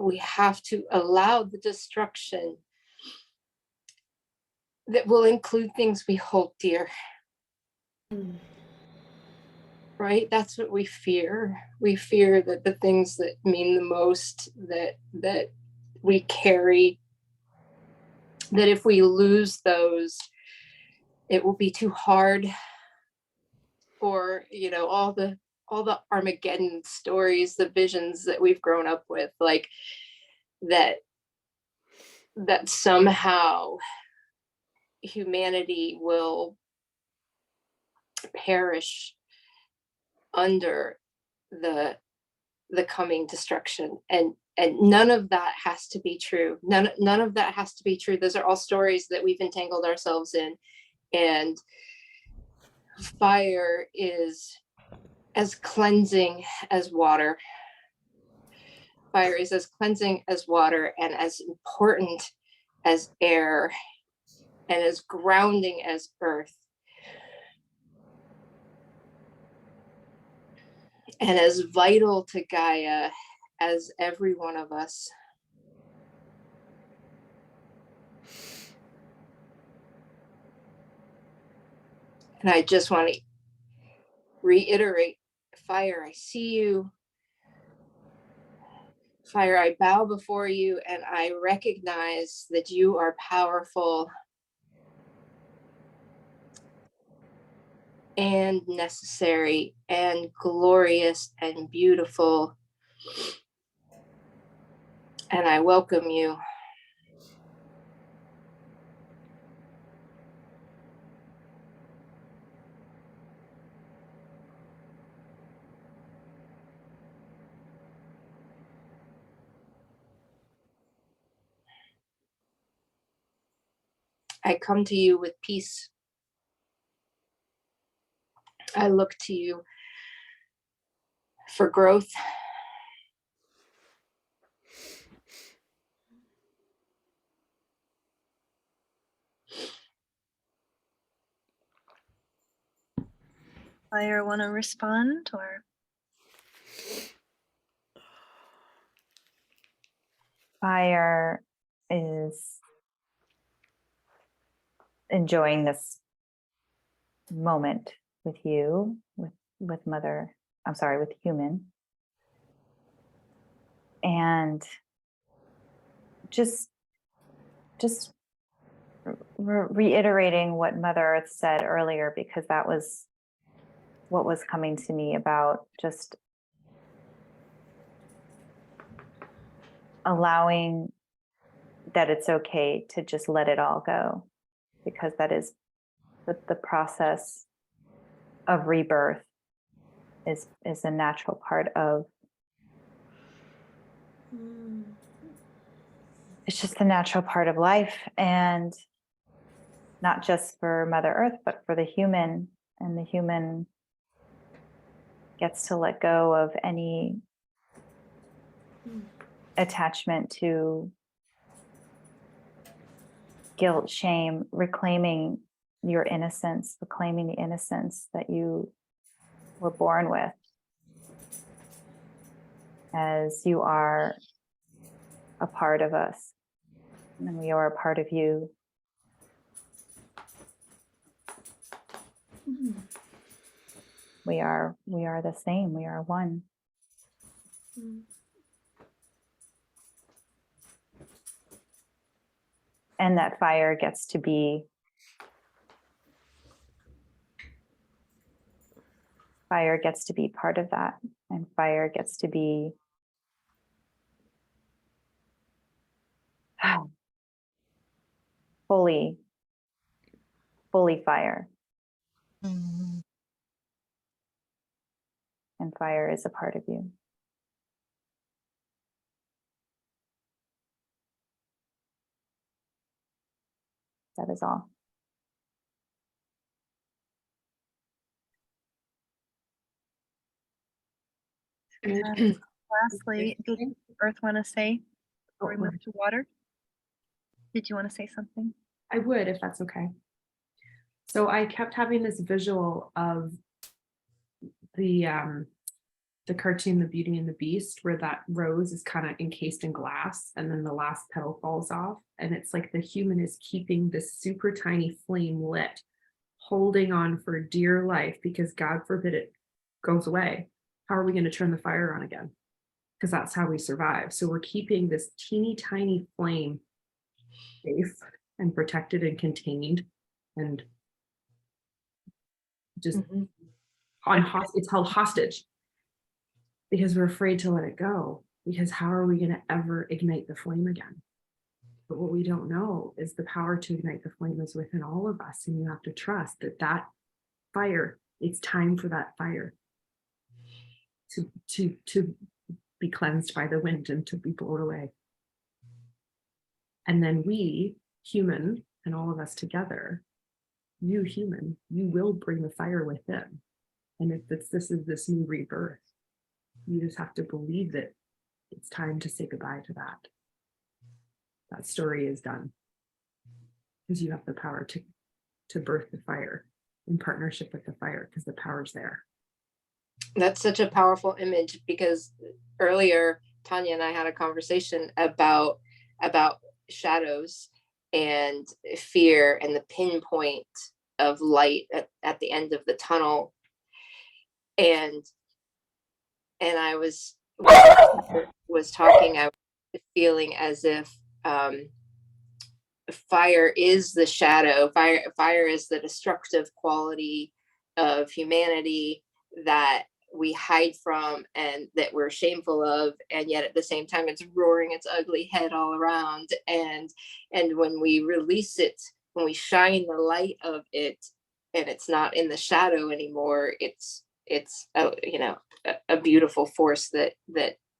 we have to allow the destruction that will include things we hold dear. Right? That's what we fear. We fear that the things that mean the most, that we carry, that if we lose those, it will be too hard. Or, you know, all the Armageddon stories, the visions that we've grown up with, like that somehow humanity will perish under the coming destruction, and none of that has to be true. None of that has to be true. Those are all stories that we've entangled ourselves in. And fire is as cleansing as water. Fire is as cleansing as water, and as important as air, and as grounding as earth, and as vital to Gaia as every one of us. And I just want to reiterate, fire, I see you. Fire, I bow before you, and I recognize that you are powerful and necessary and glorious and beautiful. And I welcome you. I come to you with peace. I look to you for growth. Fire, want to respond or? Fire is enjoying this moment with you, with mother, I'm sorry, with human. And just reiterating what Mother Earth said earlier, because that was what was coming to me about just allowing that it's okay to just let it all go, because that is the process of rebirth is a natural part of, it's just the natural part of life, and not just for Mother Earth, but for the human. And the human gets to let go of any attachment to guilt, shame, reclaiming your innocence, reclaiming the innocence that you were born with, as you are a part of us, and we are a part of you. We are the same. We are one. And that fire gets to be part of that, and fire gets to be fully fire. Mhm. And fire is a part of you. That is all. Lastly, did Earth want to say before we move to water? Did you want to say something? I would, if that's okay. So I kept having this visual of the the cartoon The Beauty and the Beast, where that rose is kind of encased in glass and then the last petal falls off. And it's like the human is keeping this super tiny flame lit, holding on for dear life, because God forbid it goes away. How are we going to turn the fire on again? Because that's how we survive. So we're keeping this teeny tiny flame safe and protected and contained and just it's held hostage because we're afraid to let it go, because how are we going to ever ignite the flame again? But what we don't know is the power to ignite the flame is within all of us, and you have to trust that fire, it's time for that fire to be cleansed by the wind and to be blown away. And then we, human, and all of us together, you human, you will bring the fire within. And if this is this new rebirth, you just have to believe that it's time to say goodbye to that. That story is done. Because you have the power to birth the fire in partnership with the fire, because the power's there. That's such a powerful image, because earlier Tania and I had a conversation about shadows and fear and the pinpoint of light at the end of the tunnel. And I was talking, I was feeling as if fire is the shadow. Fire is the destructive quality of humanity that we hide from and that we're shameful of, and yet at the same time it's roaring its ugly head all around. And when we release it, when we shine the light of it, and it's not in the shadow anymore, it's a beautiful force that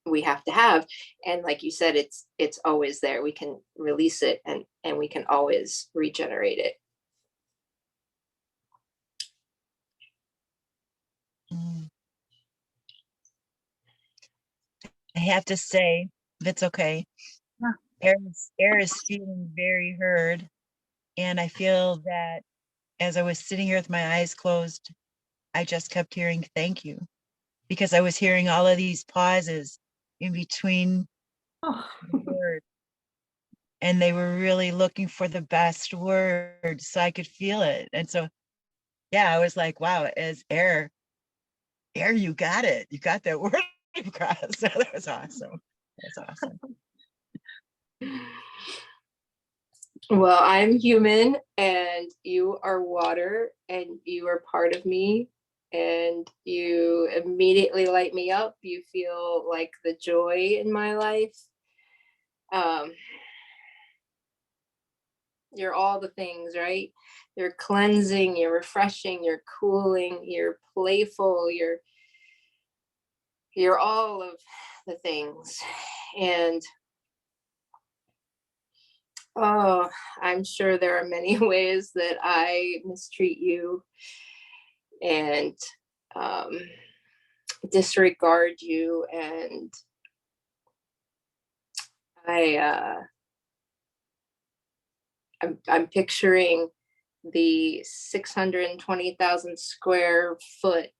we have to have. And like you said, it's always there. We can release it and we can always regenerate it. I have to say, if it's okay, air is feeling very heard. And I feel that as I was sitting here with my eyes closed, I just kept hearing thank you, because I was hearing all of these pauses in between words. And they were really looking for the best words, so I could feel it. And so, yeah, I was like, wow, as air, you got it. You got that word across. So that was awesome. That's awesome. Well, I'm human and you are water, and you are part of me, and you immediately light me up. You feel like the joy in my life. You're all the things, right? You're cleansing, you're refreshing, you're cooling, you're playful, you're all of the things. And oh, I'm sure there are many ways that I mistreat you and disregard you. And I'm picturing the 620,000 square foot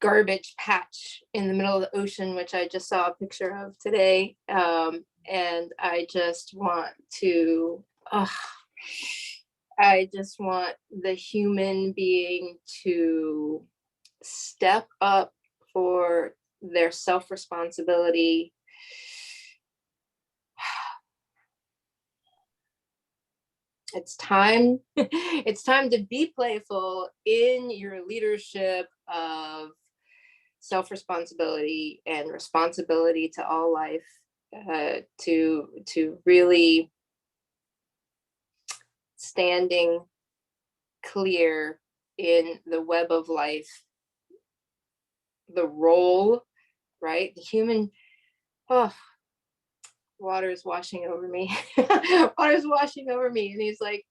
garbage patch in the middle of the ocean, which I just saw a picture of today. And I just want the human being to step up for their self-responsibility. It's time to be playful in your leadership of self-responsibility and responsibility to all life, to really standing clear in the web of life, the role, right? The human, water is washing over me. Water is washing over me. And he's like,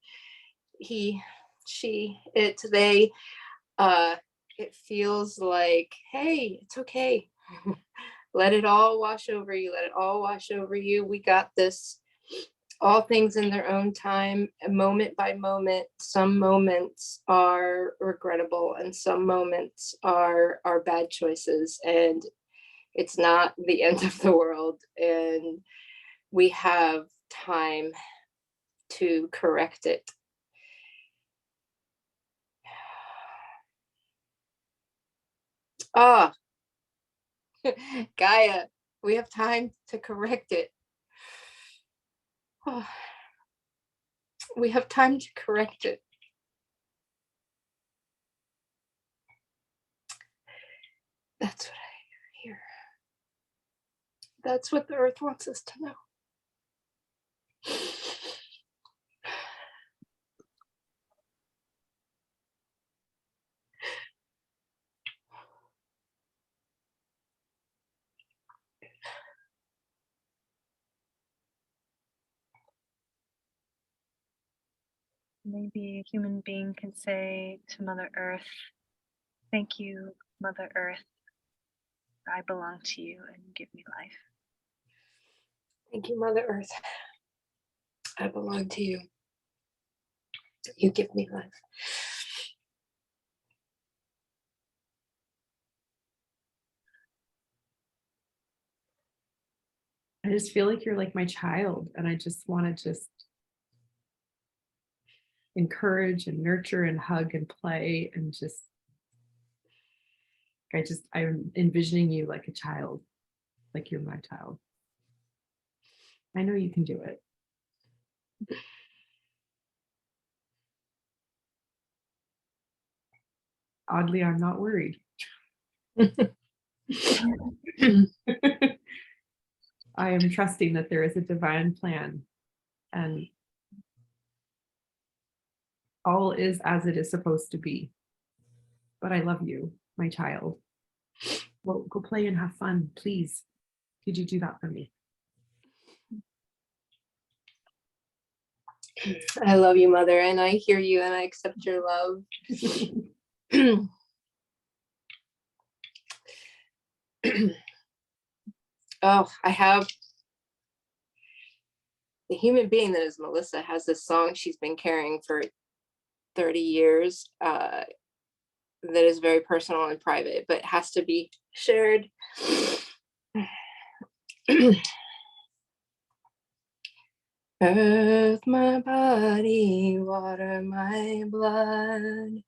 it feels like, hey, it's okay. Let it all wash over you. Let it all wash over you. We got this. all things in their own time, moment by moment. Some moments are regrettable and some moments are bad choices, and it's not the end of the world, and we have time to correct it. Ah, Gaia, we have time to correct it. Oh, we have time to correct it. That's what I hear. That's what the earth wants us to know. Maybe a human being can say to Mother Earth, thank you, Mother Earth. I belong to you and you give me life. Thank you, Mother Earth. I belong to you. You give me life. I just feel like you're like my child, and I just want to just encourage and nurture and hug and play and just I'm envisioning you like a child, like you're my child. I know you can do it. Oddly, I'm not worried. I am trusting that there is a divine plan, and all is as it is supposed to be. But I love you, my child. Well, go play and have fun, please. Could you do that for me? I love you, Mother, and I hear you and I accept your love. Oh, I have the human being that is Melissa has this song she's been carrying for 30 years that is very personal and private, but has to be shared. Earth, my body, water, my blood,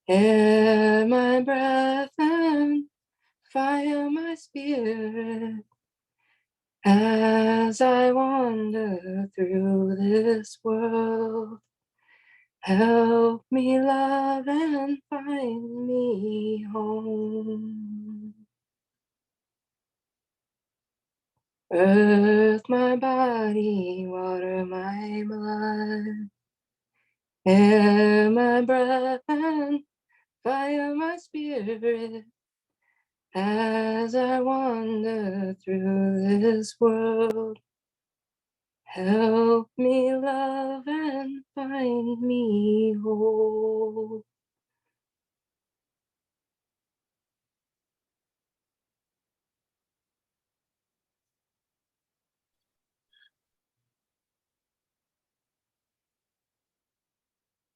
air, my breath, and fire, my spirit. As I wander through this world, help me love and find me home. Earth, my body, water, my blood, air, my breath, and fire, my spirit. As I wander through this world, help me love and find me whole.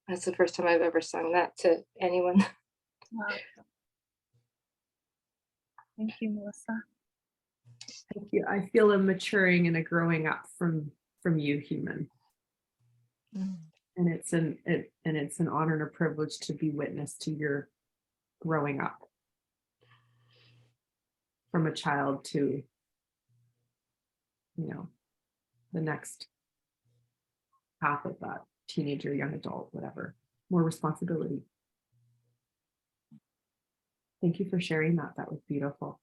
That's the first time I've ever sung that to anyone. Wow. Thank you, Melissa. Thank you. I feel a maturing and a growing up from you, human. And it's an honor and a privilege to be witness to your growing up from a child to, the next path of that teenager, young adult, whatever, more responsibility. Thank you for sharing that. That was beautiful.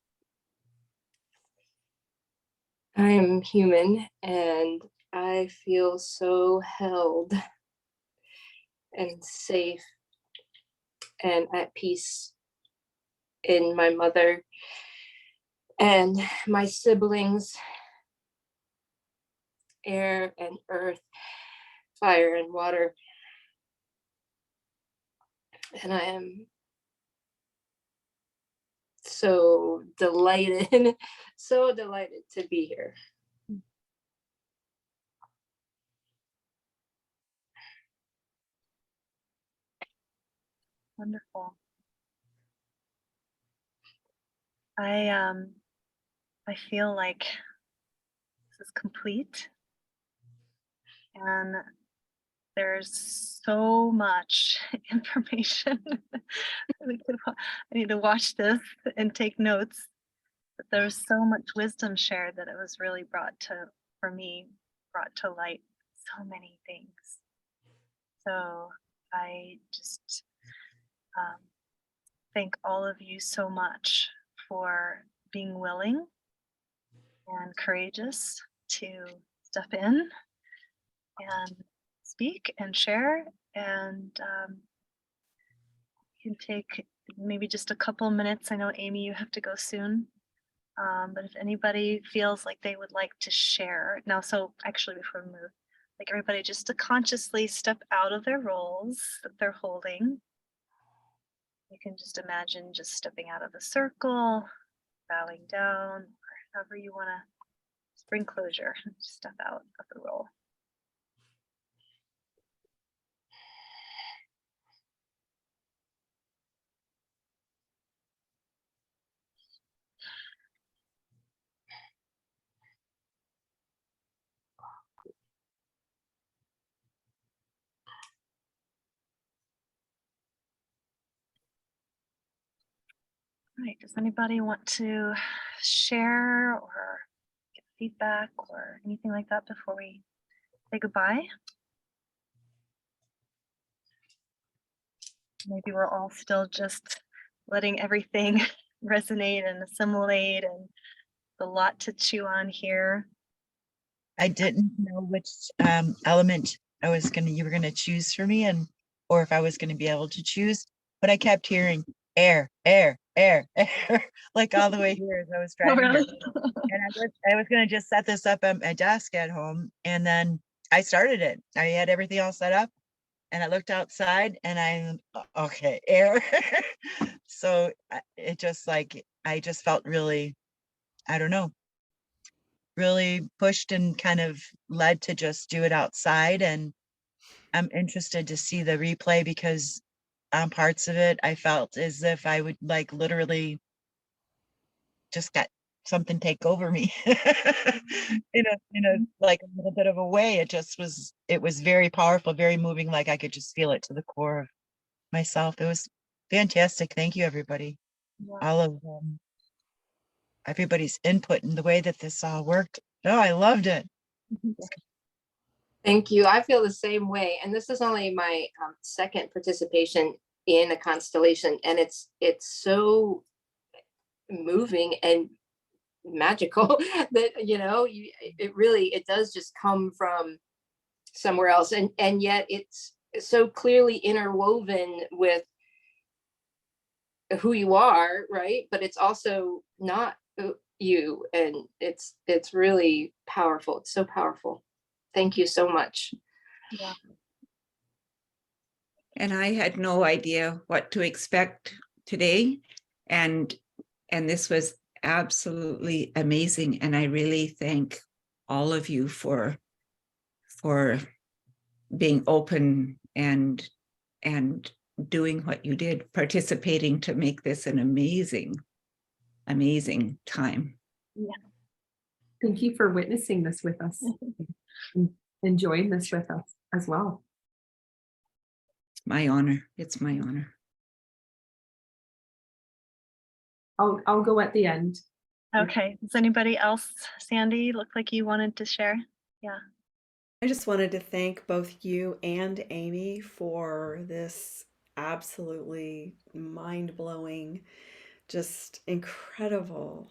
I am human and I feel so held and safe and at peace in my mother and my siblings, air and earth, fire and water. And I am so delighted, so delighted to be here. Wonderful. I feel like this is complete, and there's so much information. I need to watch this and take notes. But there's so much wisdom shared that it was really brought to light so many things. So I just thank all of you so much for being willing and courageous to step in and speak and share. And you can take maybe just a couple minutes. I know, Amy, you have to go soon. But if anybody feels like they would like to share now, so actually before we move, like everybody just to consciously step out of their roles that they're holding. You can just imagine just stepping out of the circle, bowing down, or however you want to bring closure, step out of the role. All right, does anybody want to share or get feedback or anything like that before we say goodbye? Maybe we're all still just letting everything resonate and assimilate, and a lot to chew on here. I didn't know which element you were gonna choose for me, and or if I was gonna be able to choose, but I kept hearing air, air, air, air, like all the way here as I was driving here. And I was gonna just set this up at my desk at home, and then I started it. I had everything all set up, and I looked outside, and okay, air. So it just like I just felt really, I don't know, really pushed and kind of led to just do it outside. And I'm interested to see the replay because on parts of it, I felt as if I would like literally just got something take over me in a like a little bit of a way. It was very powerful, very moving. Like I could just feel it to the core of myself. It was fantastic. Thank you, everybody. Yeah. All of everybody's input and the way that this all worked. Oh, I loved it. Thank you. I feel the same way. And this is only my second participation in a constellation, and it's so moving and magical that it does just come from somewhere else, and yet it's so clearly interwoven with who you are, right? But it's also not you, and it's really powerful. It's so powerful. Thank you so much. Yeah. And I had no idea what to expect today, and this was absolutely amazing. And I really thank all of you for being open and doing what you did, participating to make this an amazing time. Yeah. Thank you for witnessing this with us and enjoying this with us as well. It's my honor. It's my honor. I'll go at the end. Okay. Does anybody else, Sandy, look like you wanted to share? Yeah. I just wanted to thank both you and Amy for this absolutely mind-blowing, just incredible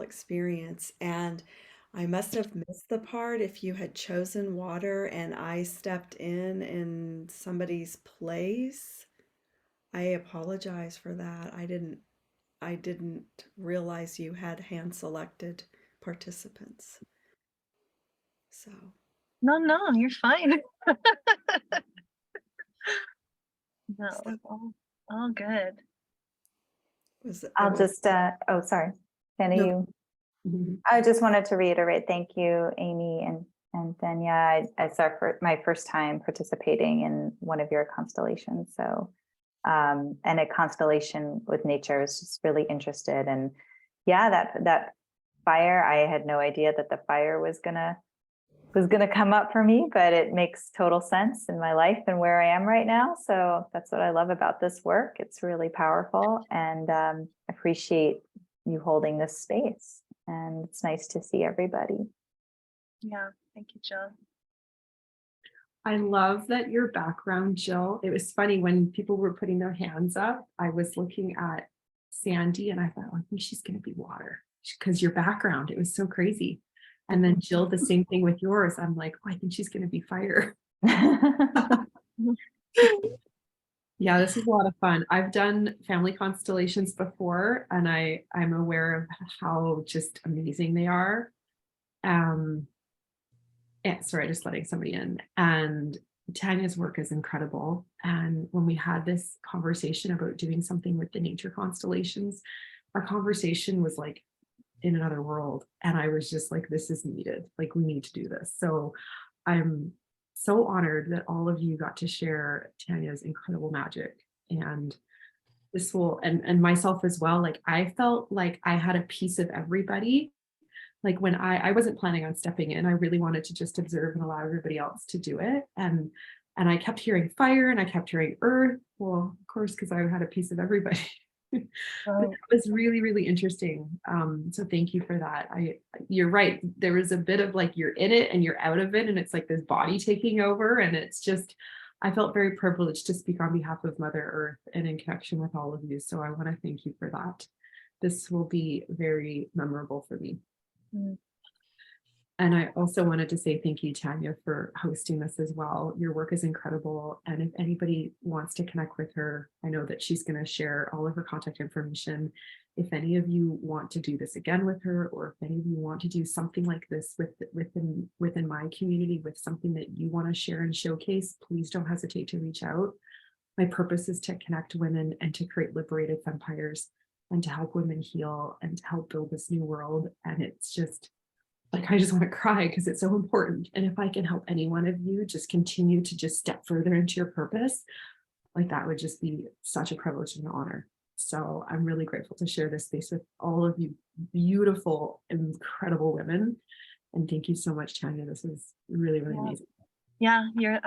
experience. And I must have missed the part if you had chosen water and I stepped in somebody's place. I apologize for that. I didn't realize you had hand selected participants. So No, you're fine. No, all good. I'll just, oh, sorry. Sandy, No. you. I just wanted to reiterate, thank you, Amy and Tania. It's my first time participating in one of your constellations. So and a constellation with nature. I was just really interested. And yeah, that fire, I had no idea that the fire was gonna come up for me, but it makes total sense in my life and where I am right now. So that's what I love about this work. It's really powerful, and appreciate you holding this space. And it's nice to see everybody. Yeah, thank you, Jill. I love that your background, Jill. It was funny when people were putting their hands up, I was looking at Sandy and I thought, oh, I think she's going to be water because your background, it was so crazy. And then Jill, the same thing with yours. I'm like, oh, I think she's going to be fire. Yeah, this is a lot of fun. I've done family constellations before, and I'm aware of how just amazing they are. Yeah, sorry, just letting somebody in. And Tania's work is incredible. And when we had this conversation about doing something with the Nature Constellations, our conversation was like in another world. And I was just like, this is needed. Like, we need to do this. So I'm so honored that all of you got to share Tania's incredible magic. And this will, and myself as well. Like, I felt like I had a piece of everybody. Like, when I wasn't planning on stepping in, I really wanted to just observe and allow everybody else to do it. And I kept hearing fire and I kept hearing earth. Well, of course, because I had a piece of everybody. But it was really, really interesting. So thank you for that. You're right. There was a bit of like, you're in it and you're out of it. And it's like this body taking over. And it's just, I felt very privileged to speak on behalf of Mother Earth and in connection with all of you. So I want to thank you for that. This will be very memorable for me. And I also wanted to say thank you, Tania, for hosting this as well. Your work is incredible. And if anybody wants to connect with her, I know that she's going to share all of her contact information. If any of you want to do this again with her, or if any of you want to do something like this within my community with something that you want to share and showcase, please don't hesitate to reach out. My purpose is to connect women and to create liberated Fempires and to help women heal and to help build this new world. And it's just, like, I just want to cry because it's so important. And if I can help any one of you just continue to just step further into your purpose, like, that would just be such a privilege and an honor. So I'm really grateful to share this space with all of you beautiful, incredible women. And thank you so much, Tania. This is really, really amazing. Yeah, you're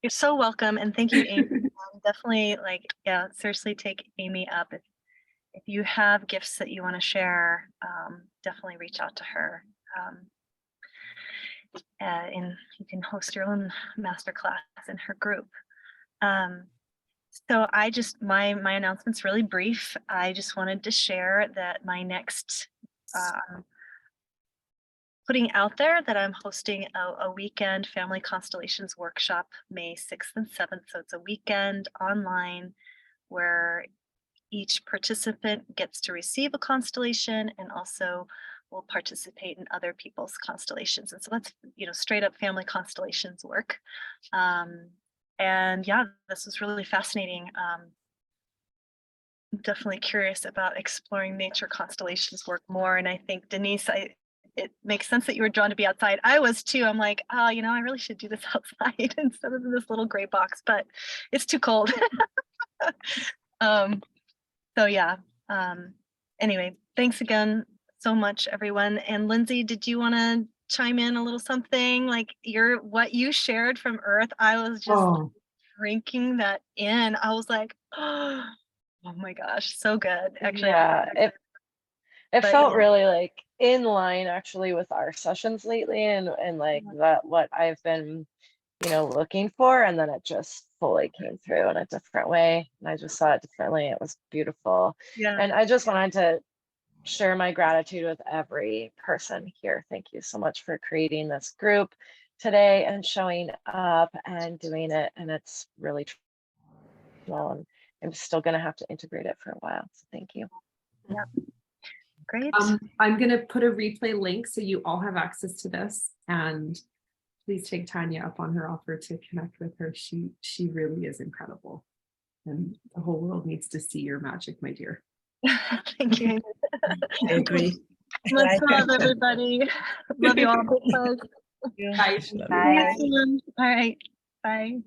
so welcome. And thank you, Amy. Definitely, like, yeah, seriously take Amy up. If you have gifts that you want to share, definitely reach out to her. And you can host your own masterclass in her group. So my announcement's really brief. I just wanted to share that my next putting out there that I'm hosting a weekend Family Constellations workshop, May 6th and 7th. So it's a weekend online where each participant gets to receive a constellation and also will participate in other people's constellations. And so that's, straight up family constellations work. And yeah, this was really fascinating. I'm definitely curious about exploring nature constellations work more. And I think, Denise, it makes sense that you were drawn to be outside. I was too. I'm like, oh, I really should do this outside instead of in this little gray box, but it's too cold. So yeah, anyway, thanks again so much, everyone. And Lindsay, did you want to chime in a little something? Like, what you shared from Earth, I was just drinking that in. I was like, oh my gosh, so good. Actually, yeah, it felt really like in line actually with our sessions lately, and like that what I've been looking for, and then it just fully came through in a different way, and I just saw it differently. It was beautiful. Yeah. And I just wanted to share my gratitude with every person here. Thank you so much for creating this group today and showing up and doing it. And it's really well, and I'm still going to have to integrate it for a while. So thank you. Yeah. Great. I'm going to put a replay link so you all have access to this, and please take Tania up on her offer to connect with her. She really is incredible, and the whole world needs to see your magic, my dear. Thank you. I agree. Much love, everybody. Love you all. Bye. Bye. All right. Bye.